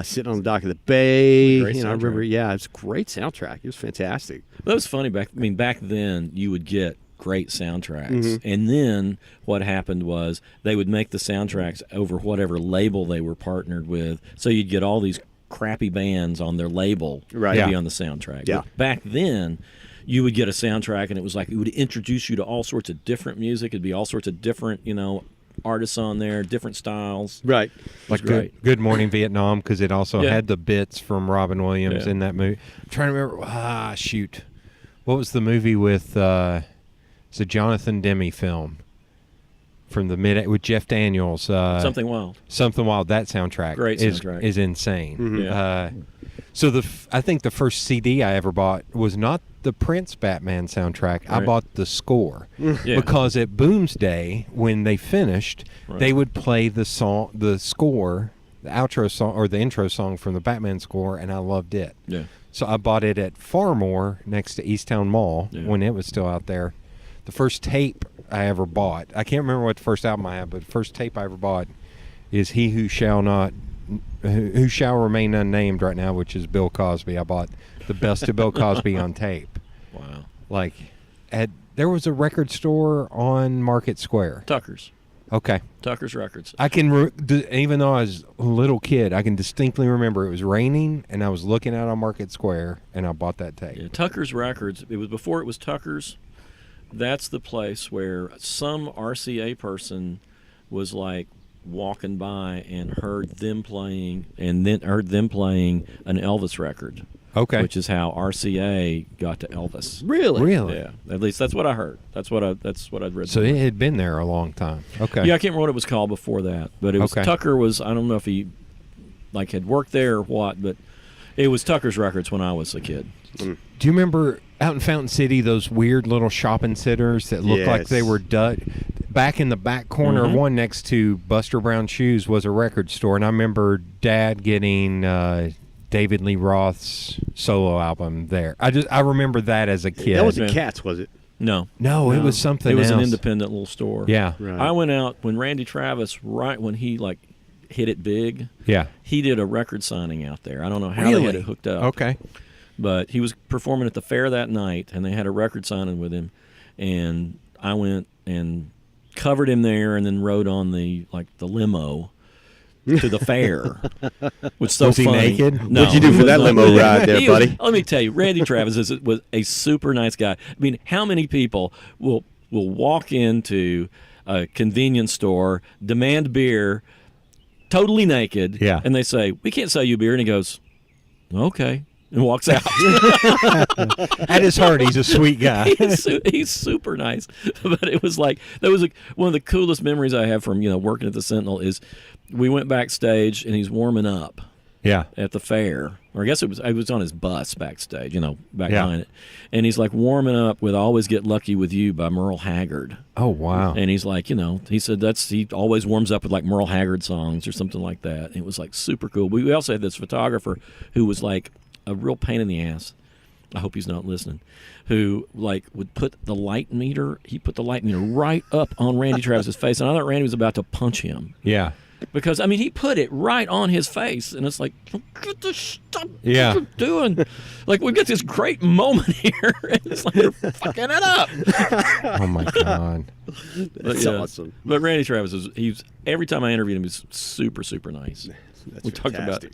Sitting on the dock of the bay. Great I soundtrack. remember, it was a great soundtrack. It was fantastic. That was funny back then you would get great soundtracks. And then what happened was they would make the soundtracks over whatever label they were partnered with. So you'd get all these crappy bands on their label Right. to be Yeah. on the soundtrack. Yeah. But back then you would get a soundtrack and it was like it would introduce you to all sorts of different music. It'd be all sorts of different, artists on there, different styles. Right. Like great. Good Morning Vietnam, because it also Yeah. had the bits from Robin Williams Yeah. in that movie. I'm trying to remember. Shoot. What was the movie with it's a Jonathan Demme film from the mid with Jeff Daniels? Something wild. Something Wild. That soundtrack Great is soundtrack. is insane. Yeah. So I think the first CD I ever bought was not the Prince Batman soundtrack. I Right. bought the score Yeah. because at Boomsday, when they finished, Right. they would play the score, the outro song or the intro song from the Batman score, and I loved it. Yeah. So I bought it at Farmore next to Easttown Mall Yeah. when it was still out there. The first tape I ever bought, I can't remember what the first album I had, but the first tape I ever bought is He Who Shall Remain Unnamed right now, which is Bill Cosby. I bought the best of Bill Cosby on tape. Wow. Like, there was a record store on Market Square. Tucker's Records. I can, even though I was a little kid, I can distinctly remember it was raining and I was looking out on Market Square and I bought that tape. Yeah, Tucker's Records. It was before it was Tucker's. That's the place where some RCA person was like walking by and heard them playing an Elvis record. Okay. Which is how RCA got to Elvis. Really? Really? Yeah, at least that's what I heard. That's what I'd read. So it had been there a long time. Okay. Yeah, I can't remember what it was called before that, but it was Okay. Tucker was. I don't know if he had worked there or what, but it was Tucker's Records when I was a kid. Do you remember out in Fountain City those weird little shopping centers that looked like they Yes. were back in the back corner of one next to Buster Brown Shoes was a record store, and I remember Dad getting David Lee Roth's solo album there. I remember that as a kid. That wasn't Yeah. Cats, was it? No, No, it was something it was else. an independent little store. Yeah. Right. I went out when Randy Travis, right when he hit it big. Yeah. He did a record signing out there. I don't know how Really? they had it hooked up. Okay. But he was performing at the fair that night, and they had a record signing with him. And I went and covered him there, and then rode on the limo to the fair. Which so Was he funny. naked? No, What'd you do he for was that not limo naked. ride there, He was- buddy? let me tell you, Randy Travis was a super nice guy. I mean, how many people will walk into a convenience store, demand beer, totally naked, Yeah. and they say, "We can't sell you beer," and he goes, "Okay," and walks out. At his heart, he's a sweet guy. He's super nice, but it was like that was one of the coolest memories I have from working at the Sentinel is we went backstage and he's warming up Yeah. at the fair, or I guess it was on his bus backstage, back Yeah. behind it, and he's like warming up with "Always Get Lucky with You" by Merle Haggard, Oh, wow. and he's like, he said he always warms up with like Merle Haggard songs or something like that. And it was like super cool. We also had this photographer who was like a real pain in the ass. I hope he's not listening. Who would put the light meter? He put the light meter right up on Randy Travis's face, and I thought Randy was about to punch him Yeah. because he put it right on his face, and it's like, get this stuff. Yeah. What are you doing? Like we got this great moment here, and it's like they're fucking it up. Oh, my God. That's awesome. But Randy Travis he's every time I interviewed him, he's super super nice. That's We talked about fantastic.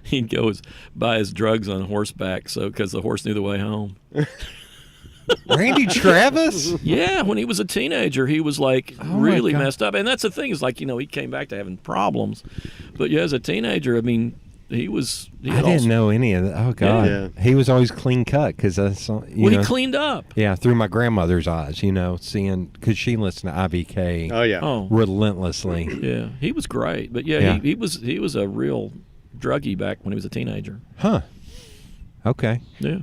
he'd go buy his drugs on horseback, because the horse knew the way home. Randy Travis? Yeah, when he was a teenager, he was my God. messed up, and that's the thing is he came back to having problems, but yeah, as a teenager, he was. He I had didn't all- know any of that. Oh God, Yeah. he was always clean cut because Well, he cleaned up. Yeah, through my grandmother's eyes, seeing because she listened to IBK Oh yeah. Oh, relentlessly. yeah, he was great. But yeah, Yeah. he was a real druggie back when he was a teenager. Huh. Okay. Yeah.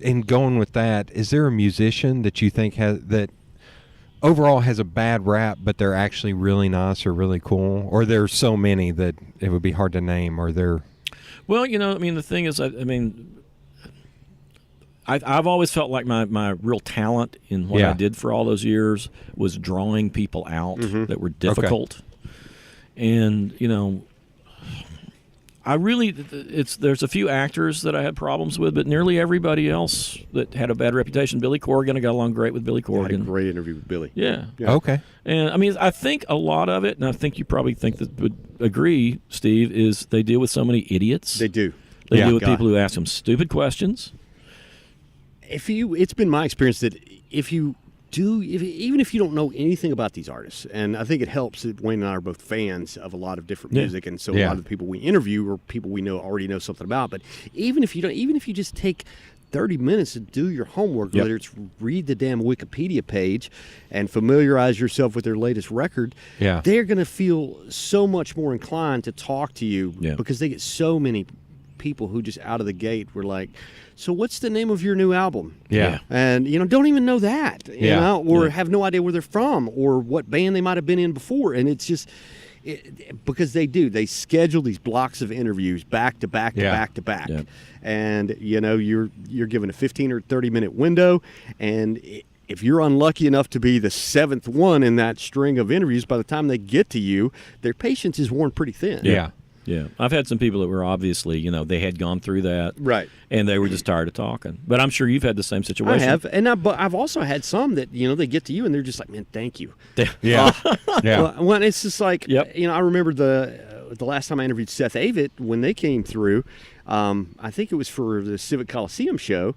And going with that, is there a musician that you think that overall has a bad rap, but they're actually really nice or really cool? Or there's so many that it would be hard to name, or they're... Well, the thing is, I've always felt like my real talent in what Yeah. I did for all those years was drawing people out that were difficult. And, I really, there's a few actors that I had problems with, but nearly everybody else that had a bad reputation. Billy Corgan, I got along great with Billy I had a Corgan. great interview with Billy. Yeah. Yeah. Okay. And I think a lot of it, and I think you probably would agree, Steve, is they deal with so many idiots. They do. They Yeah. deal with God. people who ask them stupid questions. It's been my experience that even if you don't know anything about these artists, and I think it helps that Wayne and I are both fans of a lot of different Yeah. music, and so Yeah. a lot of the people we interview are people we already know something about. But even if you just take 30 minutes to do your homework, Yep. whether it's read the damn Wikipedia page and familiarize yourself with their latest record, Yeah. they're going to feel so much more inclined to talk to you Yeah. because they get so many people who just out of the gate were like, so what's the name of your new album? Yeah. And don't even know that, or Yeah. have no idea where they're from or what band they might have been in before. And it's just because they schedule these blocks of interviews back to back to Yeah. back to back, Yeah. and you're given a 15 or 30-minute window, and if you're unlucky enough to be the seventh one in that string of interviews, by the time they get to you, their patience is worn pretty thin. Yeah. Yeah. I've had some people that were obviously, they had gone through that. Right. And they were just tired of talking. But I'm sure you've had the same situation. I have, but I've also had some that they get to you and they're just like, man, thank you. Yeah. Yeah. Well, it's just like, Yep. I remember the last time I interviewed Seth Avett when they came through. I think it was for the Civic Coliseum show.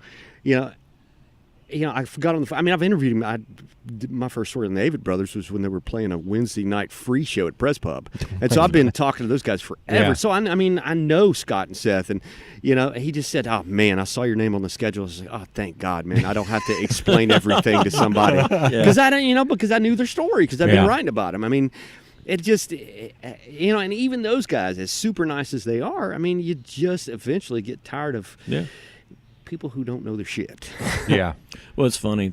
I forgot on the. I've interviewed him. My first story on the Avett Brothers was when they were playing a Wednesday night free show at Press Pub, and so I've been talking to those guys forever. Yeah. So I know Scott and Seth, and he just said, "Oh man, I saw your name on the schedule." I was like, "Oh, thank God, man! I don't have to explain everything to somebody because I don't, because I knew their story because I've Yeah. been writing about them." It just, and even those guys, as super nice as they are, you just eventually get tired of Yeah. people who don't know their shit. Yeah. Well, it's funny.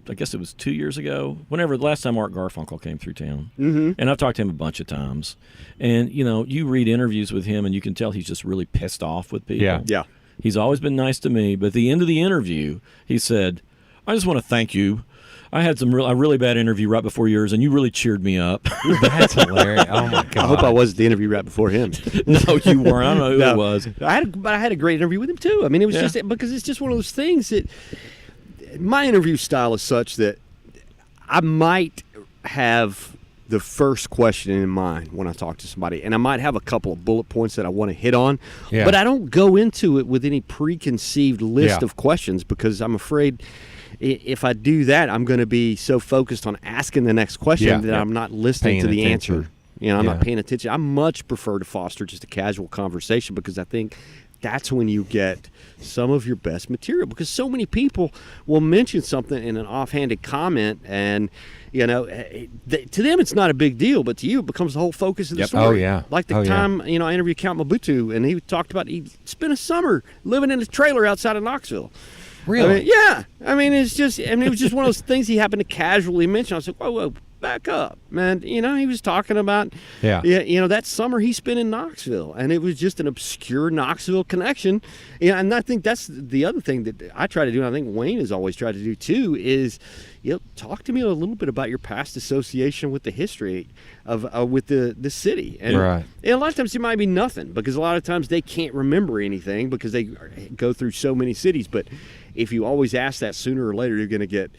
I guess it was 2 years ago, whenever the last time Art Garfunkel came through town. Mm-hmm. And I've talked to him a bunch of times. And, you read interviews with him and you can tell he's just really pissed off with people. Yeah. Yeah. He's always been nice to me. But at the end of the interview, he said, I just want to thank you. I had a really bad interview right before yours, and you really cheered me up. That's hilarious. Oh my God. I hope I was at the interview right before him. No, you weren't. I don't know who No. it was. But I had a great interview with him too. It was Yeah. just because it's just one of those things that my interview style is such that I might have the first question in mind when I talk to somebody, and I might have a couple of bullet points that I want to hit on, Yeah. but I don't go into it with any preconceived list Yeah. of questions because I'm afraid if I do that, I'm going to be so focused on asking the next question Yeah. that Yeah. I'm not listening Paying to the attention. answer. I'm Yeah. not paying attention. I much prefer to foster just a casual conversation because I think that's when you get some of your best material because so many people will mention something in an offhanded comment and to them it's not a big deal, but to you it becomes the whole focus of the Yep. story. Oh, yeah. Like the Oh, yeah. time I interviewed Count Mabutu and he talked about he spent a summer living in a trailer outside of Knoxville. Really? It's just, it was just one of those things he happened to casually mention. I was like, whoa, back up, man. He was talking about, that summer he spent in Knoxville, and it was just an obscure Knoxville connection. And I think that's the other thing that I try to do, and I think Wayne has always tried to do too, is, talk to me a little bit about your past association with the history of with the city. And, Right. and a lot of times it might be nothing because a lot of times they can't remember anything because they go through so many cities. But if you always ask that, sooner or later you're going to get,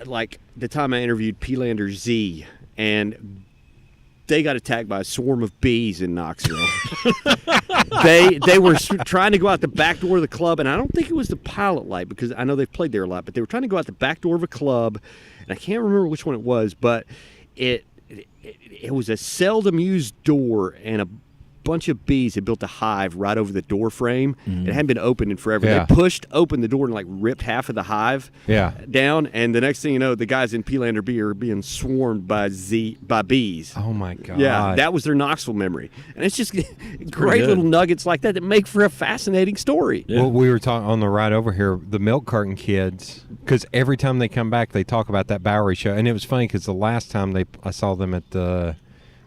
like the time I interviewed P-Lander Z, and they got attacked by a swarm of bees in Knoxville. they were trying to go out the back door of the club, and I don't think it was the Pilot Light because I know they've played there a lot, but they were trying to go out the back door of a club, and I can't remember which one it was, but it was a seldom used door, and a bunch of bees had built a hive right over the door frame. Mm-hmm. It hadn't been opened in forever. Yeah. They pushed open the door and like ripped half of the hive down. And the next thing you know, the guys in Pelander B are being swarmed by bees. Oh my God. Yeah, that was their Knoxville memory. And it's just great good. little nuggets like that make for a fascinating story. Yeah. Well, we were talking on the ride over here, the milk carton kids, because every time they come back, they talk about that Bowery show. And it was funny because the last time I saw them at the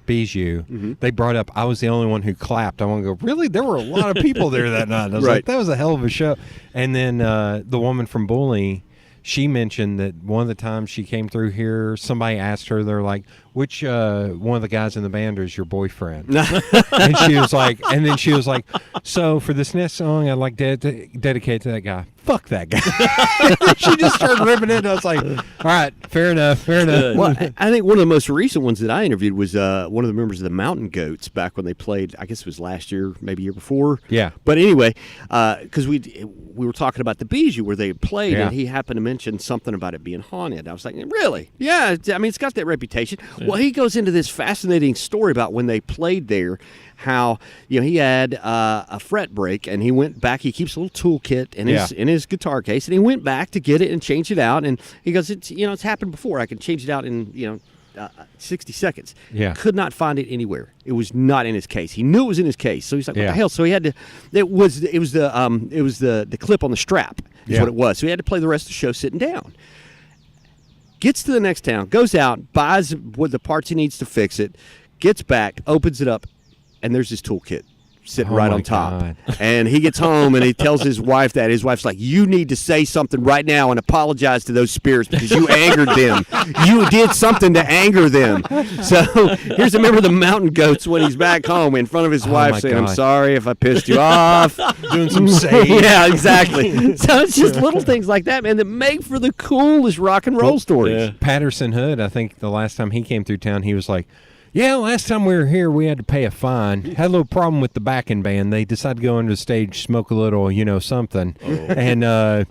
Bijou, they brought up, I was the only one who clapped. I want to go, really? There were a lot of people there that night. And I was like, that was a hell of a show. And then the woman from Bully, she mentioned that one of the times she came through here, somebody asked her, they're like, which one of the guys in the band is your boyfriend? And she was like, so for this next song, I'd like to dedicate to that guy. Fuck that guy. She just started ripping it. And I was like, all right, fair enough. Well, I think one of the most recent ones that I interviewed was one of the members of the Mountain Goats back when they played, I guess it was last year, maybe year before. Yeah. But anyway, because we were talking about the Bijou where they played, Yeah. and he happened to mention something about it being haunted. I was like, really? Yeah, I mean, it's got that reputation. Yeah. Well, he goes into this fascinating story about when they played there, how he had a fret break, and he went back. He keeps a little toolkit in his guitar case, and he went back to get it and change it out. And he goes, it's happened before. I can change it out in 60 seconds. Yeah. Could not find it anywhere. It was not in his case. He knew it was in his case, so he's like, what Yeah. the hell? So he had to. It was the clip on the strap. Is what it was. So he had to play the rest of the show sitting down. Gets to the next town, goes out, buys what the parts he needs to fix it, gets back, opens it up, and there's his toolkit sitting right my on top. God. And he gets home and he tells his wife that. His wife's like, you need to say something right now and apologize to those spirits because you angered them. You did something to anger them. So here's a member of the Mountain Goats when he's back home in front of his wife my saying, I'm God. sorry if I pissed you off. Doing some sage. Yeah, exactly. So it's just little things like that, man, that make for the coolest rock and roll stories. Yeah. Patterson Hood, I think the last time he came through town, he was like, yeah, last time we were here, we had to pay a fine. Had a little problem with the backing band. They decided to go under the stage, smoke a little, something. Oh. And I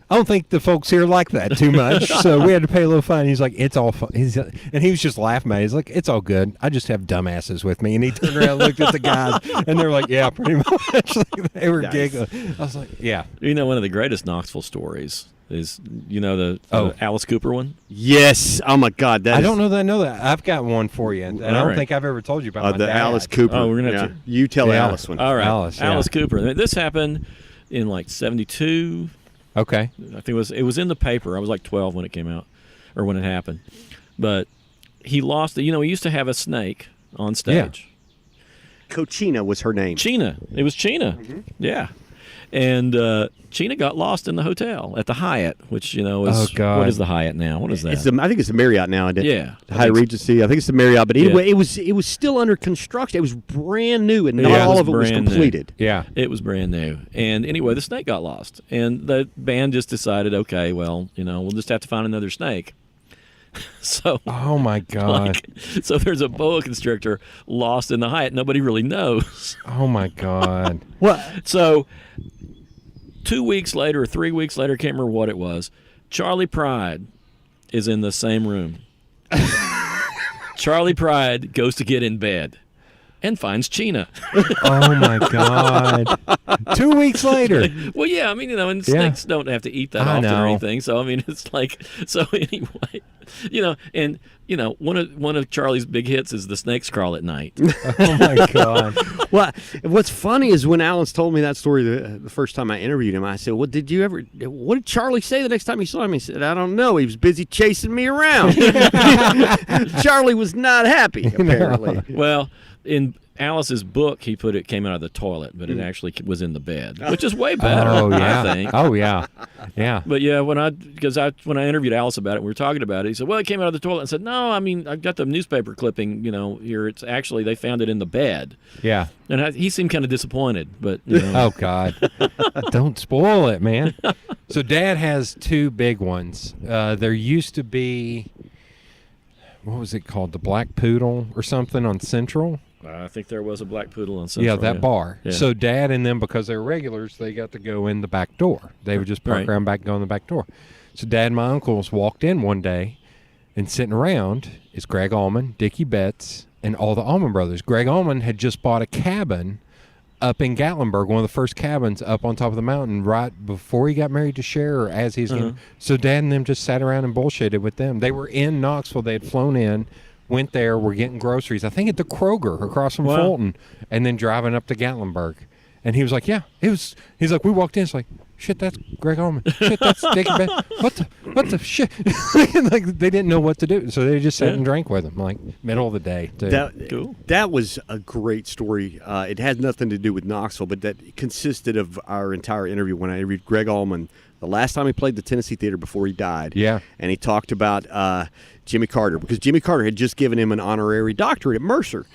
don't think the folks here like that too much, so we had to pay a little fine. He's like, it's all fun. And he was just laughing at it. He's like, it's all good. I just have dumbasses with me. And he turned around and looked at the guys, and they're like, yeah, pretty much. Like, they were giggling. I was like, yeah. One of the greatest Knoxville stories is, the Alice Cooper one? Yes. Oh, my God. I don't know that I know that. I've got one for you, and I don't think I've ever told you about my the dad. Alice Cooper. Oh, we're going to have to. You tell the Alice one. All right. Alice Cooper. This happened in like 72. Okay. I think it was in the paper. I was like 12 when it came out, or when it happened. But he lost it. He used to have a snake on stage. Cochina was her name. China. It was China. Mm-hmm. Yeah. And China got lost in the hotel at the Hyatt, which, is... Oh, God. What is the Hyatt now? What is that? I think it's the Marriott now. Yeah. High Regency. I think it's the Marriott. But anyway, it was still under construction. It was brand new, and not all of it was completed. New. Yeah. It was brand new. And anyway, the snake got lost. And the band just decided, okay, well, we'll just have to find another snake. So, oh my God! So there's a boa constrictor lost in the Hyatt. Nobody really knows. Oh my God! What? So 2 weeks later or 3 weeks later, can't remember what it was. Charlie Pride is in the same room. Charlie Pride goes to get in bed and finds China. Oh my God! 2 weeks later. Well, yeah, I mean, and snakes don't have to eat that often or anything. So I mean, it's like, so anyway, and one of Charlie's big hits is the snakes crawl at night. Oh my God! Well, what's funny is when Alan's told me that story the first time I interviewed him, I said, what did Charlie say the next time you saw him? He said, I don't know. He was busy chasing me around. Charlie was not happy, apparently. Well, in Alice's book, he put it came out of the toilet, but it actually was in the bed, which is way better. Oh yeah. I think. Oh yeah. Yeah. But yeah, when I interviewed Alice about it, we were talking about it. He said, "Well, it came out of the toilet." I said, "No, I mean, I've got the newspaper clipping. Here, it's actually they found it in the bed." Yeah. And he seemed kind of disappointed, but Oh God! Don't spoil it, man. So Dad has two big ones. There used to be, what was it called, the Black Poodle or something on Central. I think there was a Black Poodle on Central. Yeah, that bar. Yeah. So Dad and them, because they were regulars, they got to go in the back door. They would just park around back and go in the back door. So Dad and my uncles walked in one day, and sitting around is Greg Allman, Dickie Betts, and all the Allman Brothers. Greg Allman had just bought a cabin up in Gatlinburg, one of the first cabins up on top of the mountain, right before he got married to Cher, or as he's getting. So Dad and them just sat around and bullshitted with them. They were in Knoxville. They had flown in, went there, were getting groceries, I think at the Kroger across from Fulton, and then driving up to Gatlinburg. And he was like, yeah, he's like, we walked in, it's like, shit, that's Greg Allman. Shit, that's Dickie Bed. What the shit? Like, they didn't know what to do, so they just sat and drank with him, like, middle of the day. Too. That was a great story. It had nothing to do with Knoxville, but that consisted of our entire interview when I interviewed Greg Allman the last time he played the Tennessee Theater before he died. Yeah. And he talked about Jimmy Carter, because Jimmy Carter had just given him an honorary doctorate at Mercer.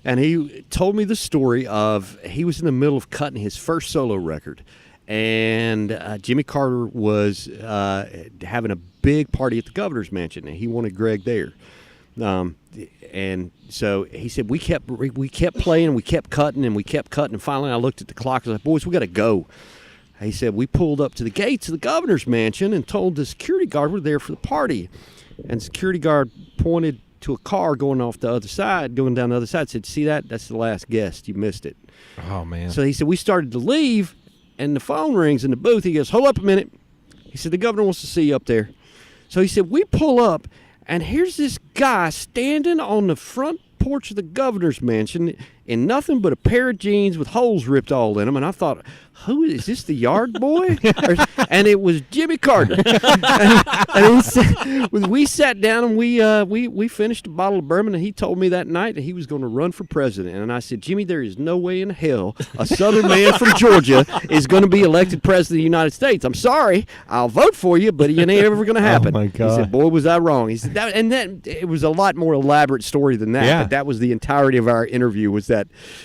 And he told me the story of he was in the middle of cutting his first solo record. And Jimmy Carter was having a big party at the governor's mansion, and he wanted Greg there. And so he said, we kept playing, we kept cutting, and finally I looked at the clock and I was like, boys, we got to go. He said, we pulled up to the gates of the governor's mansion and told the security guard we're there for the party. And the security guard pointed to a car going down the other side, said, see that? That's the last guest. You missed it. Oh, man. So he said, we started to leave, and the phone rings in the booth. He goes, hold up a minute. He said, the governor wants to see you up there. So he said, we pull up, and here's this guy standing on the front porch of the governor's mansion in nothing but a pair of jeans with holes ripped all in them. And I thought, who is this, the yard boy? And it was Jimmy Carter. and we sat down and we finished a bottle of bourbon, and he told me that night that he was going to run for president. And I said, Jimmy, there is no way in hell a Southern man from Georgia is going to be elected president of the United States. I'm sorry, I'll vote for you, but it ain't ever going to happen. Oh my God. He said, boy, was I wrong. He said, that it was a lot more elaborate story than that. Yeah. But that was the entirety of our interview, was that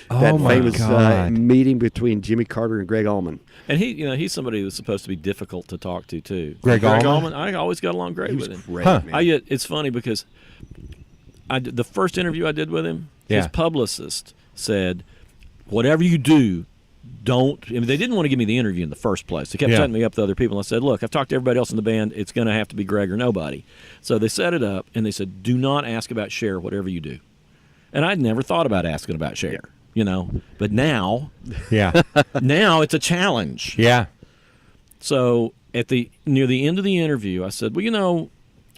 my famous God. meeting between Jimmy Carter and Greg Allman. And he's somebody who's supposed to be difficult to talk to too. Greg Allman? I always got along great with him. Great, Huh. man. It's funny because the first interview I did with him, Yeah. his publicist said, whatever you do, don't. I mean, they didn't want to give me the interview in the first place. They kept Yeah. setting me up to other people. And I said, look, I've talked to everybody else in the band. It's going to have to be Greg or nobody. So they set it up, and they said, do not ask about Cher, whatever you do. And I'd never thought about asking about Cher, But now it's a challenge. Yeah. So near the end of the interview, I said, well,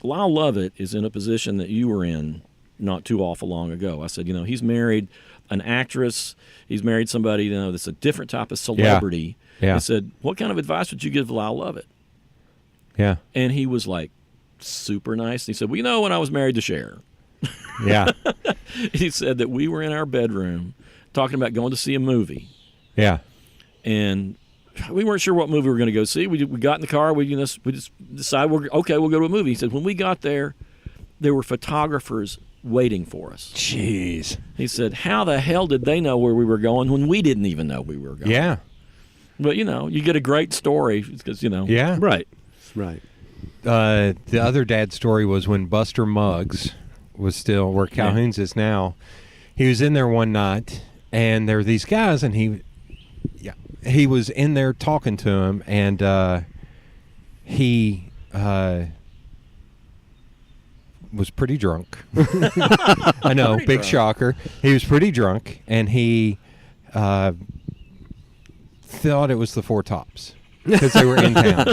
Lyle Lovett is in a position that you were in not too awful long ago. I said, he's married an actress. He's married somebody, that's a different type of celebrity. Yeah. I said, what kind of advice would you give Lyle Lovett? Yeah. And he was like super nice. And he said, well, when I was married to Cher, Yeah. he said that we were in our bedroom talking about going to see a movie. Yeah. And we weren't sure what movie we were going to go see. We got in the car. We just decided, we'll go to a movie. He said, when we got there were photographers waiting for us. Jeez. He said, how the hell did they know where we were going when we didn't even know we were going? Yeah. But, you get a great story because, Yeah. Right. The other dad story was when Buster Muggs was still where Calhoun's is now. He was in there one night, and there were these guys, and he was in there talking to him, and he was pretty drunk. I know, Pretty big drunk. shocker. He was pretty drunk, and he thought it was the Four Tops because they were in town,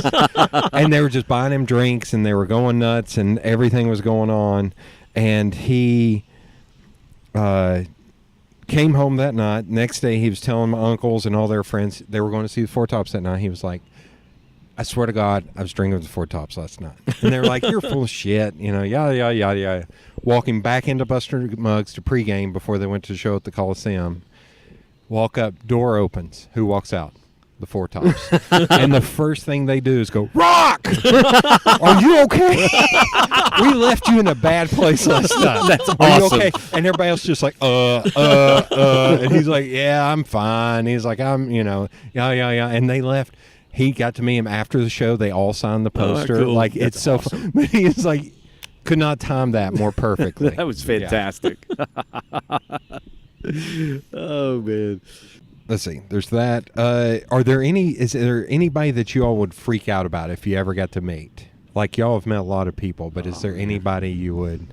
and they were just buying him drinks, and they were going nuts, and everything was going on, and he came home that night. Next day, he was telling my uncles and all their friends they were going to see the Four Tops that night. He was like, I swear to God, I was drinking with the Four Tops last night. And they were like, you're full of shit, yada, yada, yada, yada. Walking back into Buster Muggs to pregame before they went to the show at the Coliseum. Walk up, door opens. Who walks out? The Four Tops. And the first thing they do is go, Rock! Are you okay? We left you in a bad place last night. That's Are awesome. you okay? And everybody else just like, And he's like, yeah, I'm fine. He's like, I'm, yeah. And they left. He got to meet him after the show. They all signed the poster. cool. Like, it's so fun. But he was like, could not time that more perfectly. That was fantastic. Oh, man. Let's see. There's that. Is there anybody that you all would freak out about if you ever got to meet? Like, y'all have met a lot of people, but is there anybody you would?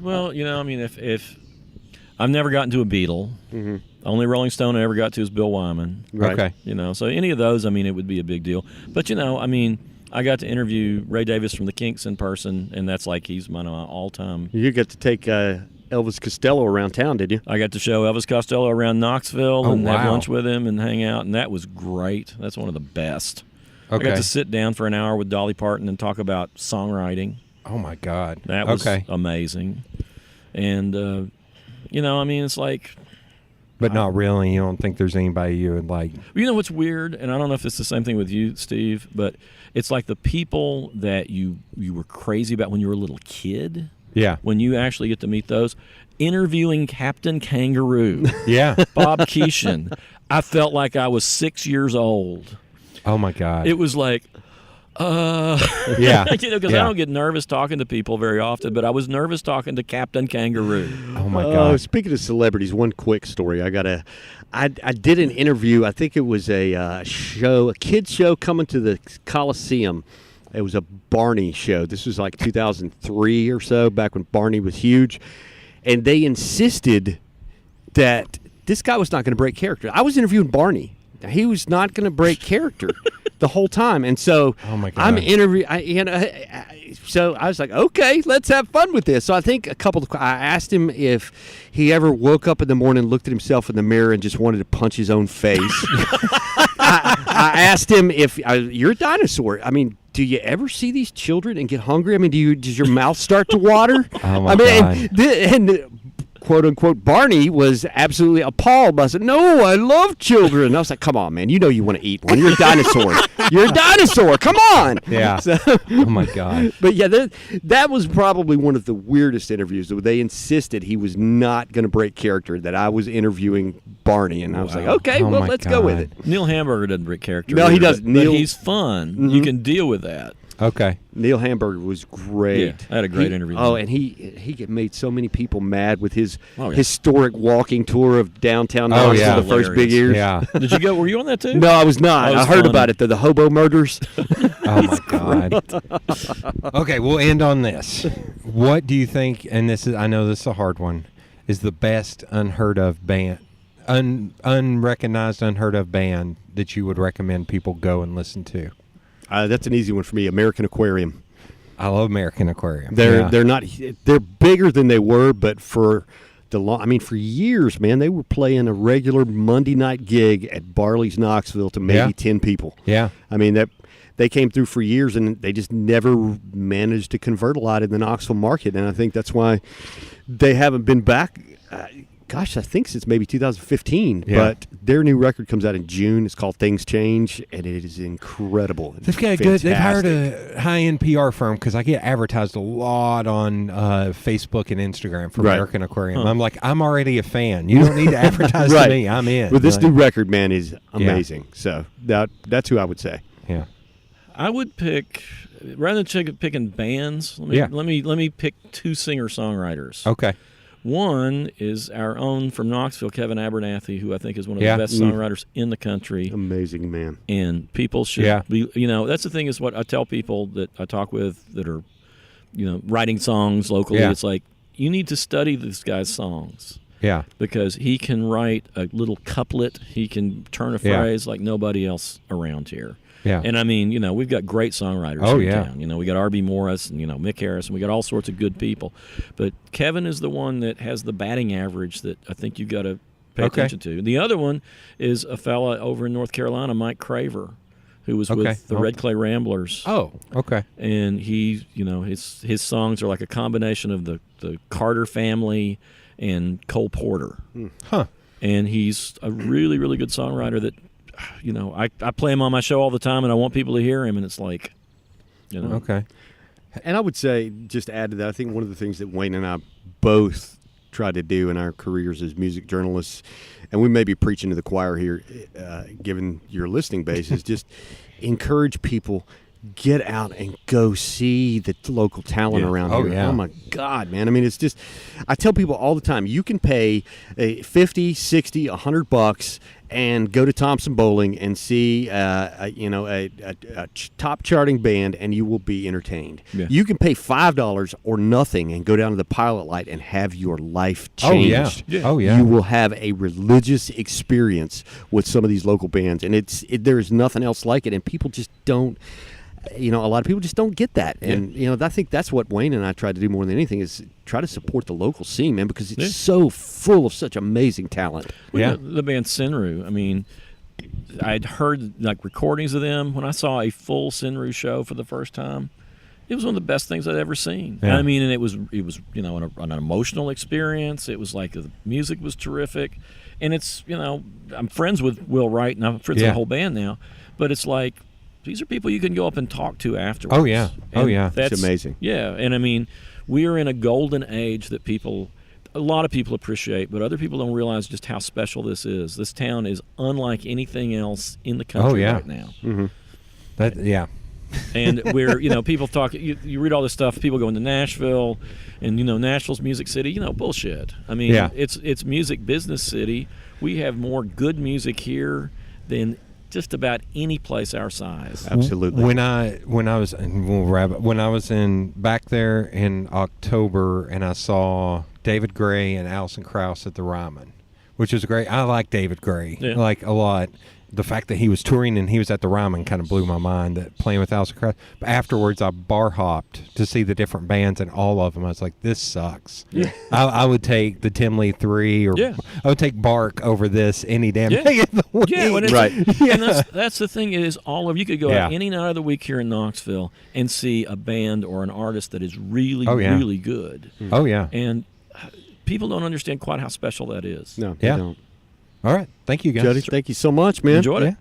Well, if I've never gotten to a Beatle. Mm-hmm. Only Rolling Stone I ever got to is Bill Wyman. Right. Okay. You know, so any of those, I mean, it would be a big deal. But, you know, I mean, I got to interview Ray Davis from the Kinks in person, and that's like he's my all-time. You get to take Elvis Costello around town, did you? I got to show Elvis Costello around Knoxville and have wow. lunch with him and hang out, and that was great. That's one of the best. I Okay. got to sit down for an hour with Dolly Parton and talk about songwriting. Oh my God. That was okay. amazing. And, you know, I mean, it's like, But not really. You don't think there's anybody you would like? you know what's weird, and I don't know if it's the same thing with you, Steve, but it's like the people that you were crazy about when you were a little kid. Yeah. When you actually get to meet those, interviewing Captain Kangaroo, Yeah. Bob Keeshan, I felt like I was 6 years old. Oh my God. It was like, yeah. you know, because I don't get nervous talking to people very often, but I was nervous talking to Captain Kangaroo. Oh my God. Speaking of celebrities, one quick story. I did an interview. I think it was a kids show coming to the Coliseum. It was a Barney show. This was like 2003 or so, back when Barney was huge. And they insisted that this guy was not going to break character. I was interviewing Barney. He was not going to break character the whole time. And so Oh my God. I'm interviewing. So I was like, okay, let's have fun with this. So I think I asked him if he ever woke up in the morning, looked at himself in the mirror, and just wanted to punch his own face. I asked him if you're a dinosaur. I mean, do you ever see these children and get hungry? I mean, does your mouth start to water? Oh my I mean, God. and quote unquote Barney was absolutely appalled. I said, "No, I love children." And I was like, "Come on, man, you know you want to eat one. You're a dinosaur. You're a dinosaur. Come on." Yeah. So, Oh my God. but yeah, that was probably one of the weirdest interviews. They insisted he was not going to break character, that I was interviewing Barney, and I was like, okay, Oh well, my let's go with God. it. Neil Hamburger doesn't break character. No, he either, doesn't. But Neil- he's fun. You can deal with that. Okay. Neil Hamburger was great. Yeah, I had a great interview with Oh, him. and he made so many people mad with his Oh, yeah. historic walking tour of downtown Oh, Knoxville yeah. the first big Hilarious. years. Yeah. Did you go? Were you on that too? No, I was not. That was I heard fun. about it, the hobo murders. Oh my God. Okay, we'll end on this. What do you think? And I know this is a hard one. Is the best unheard of band, unrecognized, unheard of band that you would recommend people go and listen to? That's an easy one for me. American Aquarium. I love American Aquarium. They're not. They're bigger than they were, but for for years, man, they were playing a regular Monday night gig at Barley's Knoxville to maybe Yeah. 10 people. Yeah. I mean that they came through for years, and they just never managed to convert a lot in the Knoxville market, and I think that's why they haven't been back. Gosh, I think since maybe 2015. Yeah. But their new record comes out in June. It's called Things Change, and it is incredible. They've got good. They've hired Fantastic. a high-end PR firm because I get advertised a lot on Facebook and Instagram for Right. American Aquarium. I'm like, I'm already a fan. You don't need to advertise Right. to me. I'm in. But this Like, new record, man, is amazing. So that's who I would say. yeah. I would pick rather than picking bands. Let me pick two singer-songwriters. Okay. One is our own from Knoxville, Kevin Abernathy, who I think is one of Yeah. the best songwriters in the country. Amazing, man. And people should be, that's the thing is what I tell people that I talk with that are, writing songs locally. Yeah. It's like, you need to study this guy's songs Yeah. because he can write a little couplet. He can turn a Yeah. phrase like nobody else around here. Yeah. And I mean, we've got great songwriters Oh, here yeah. in town. We got R.B. Morris and, Mick Harris, and we got all sorts of good people. But Kevin is the one that has the batting average that I think you got to pay Okay. attention to. The other one is a fella over in North Carolina, Mike Craver, who was Okay. with the Red Clay Ramblers. Oh. Okay. And he, his songs are like a combination of the Carter family and Cole Porter. Huh. And he's a really, really good songwriter that, I play him on my show all the time, and I want people to hear him, and it's like, Okay. And I would say, just to add to that, I think one of the things that Wayne and I both try to do in our careers as music journalists, and we may be preaching to the choir here, given your listening base, is just encourage people, get out and go see the local talent Yeah. around Oh, here. yeah. Oh, my God, man. I mean, it's just, I tell people all the time, you can pay $50, $60, $100 and go to Thompson Bowling and see a top charting band, and you will be entertained. Yeah. You can pay $5 or nothing and go down to the Pilot Light and have your life Oh yeah. changed. Oh yeah. You will have a religious experience with some of these local bands, and there is nothing else like it, and people just don't. A lot of people just don't get that, and I think that's what Wayne and I tried to do more than anything is try to support the local scene, man, because it's so full of such amazing talent. Well, the band Senru. I mean, I'd heard like recordings of them. When I saw a full Senru show for the first time, it was one of the best things I'd ever seen. Yeah. I mean, and it was an emotional experience. It was like the music was terrific, and it's I'm friends with Will Wright and I'm friends with the whole band now, but it's like. These are people you can go up and talk to afterwards. Oh yeah. Oh yeah. That's amazing. Yeah, and I mean, we are in a golden age that a lot of people appreciate, but other people don't realize just how special this is. This town is unlike anything else in the country right now. Mm-hmm. And we're, people talk, you read all this stuff, people go into Nashville, and, Nashville's music city, bullshit. I mean, it's music business city. We have more good music here than just about any place our size. Absolutely. When I was back there in October, and I saw David Gray and Alison Krauss at the Ryman, which was great. I like David Gray like a lot. The fact that he was touring and he was at the Ryman kind of blew my mind. That playing with Alison Krauss. But afterwards, I bar hopped to see the different bands, and all of them, I was like, "This sucks." Yeah. I would take the Tim Lee 3, or I would take Bark over this any damn day of the week. Yeah, right. And that's the thing is, you could go out any night of the week here in Knoxville and see a band or an artist that is really, really good. Oh yeah. And people don't understand quite how special that is. No, they don't. All right. Thank you, guys. Jody, thank you so much, man. Enjoyed it.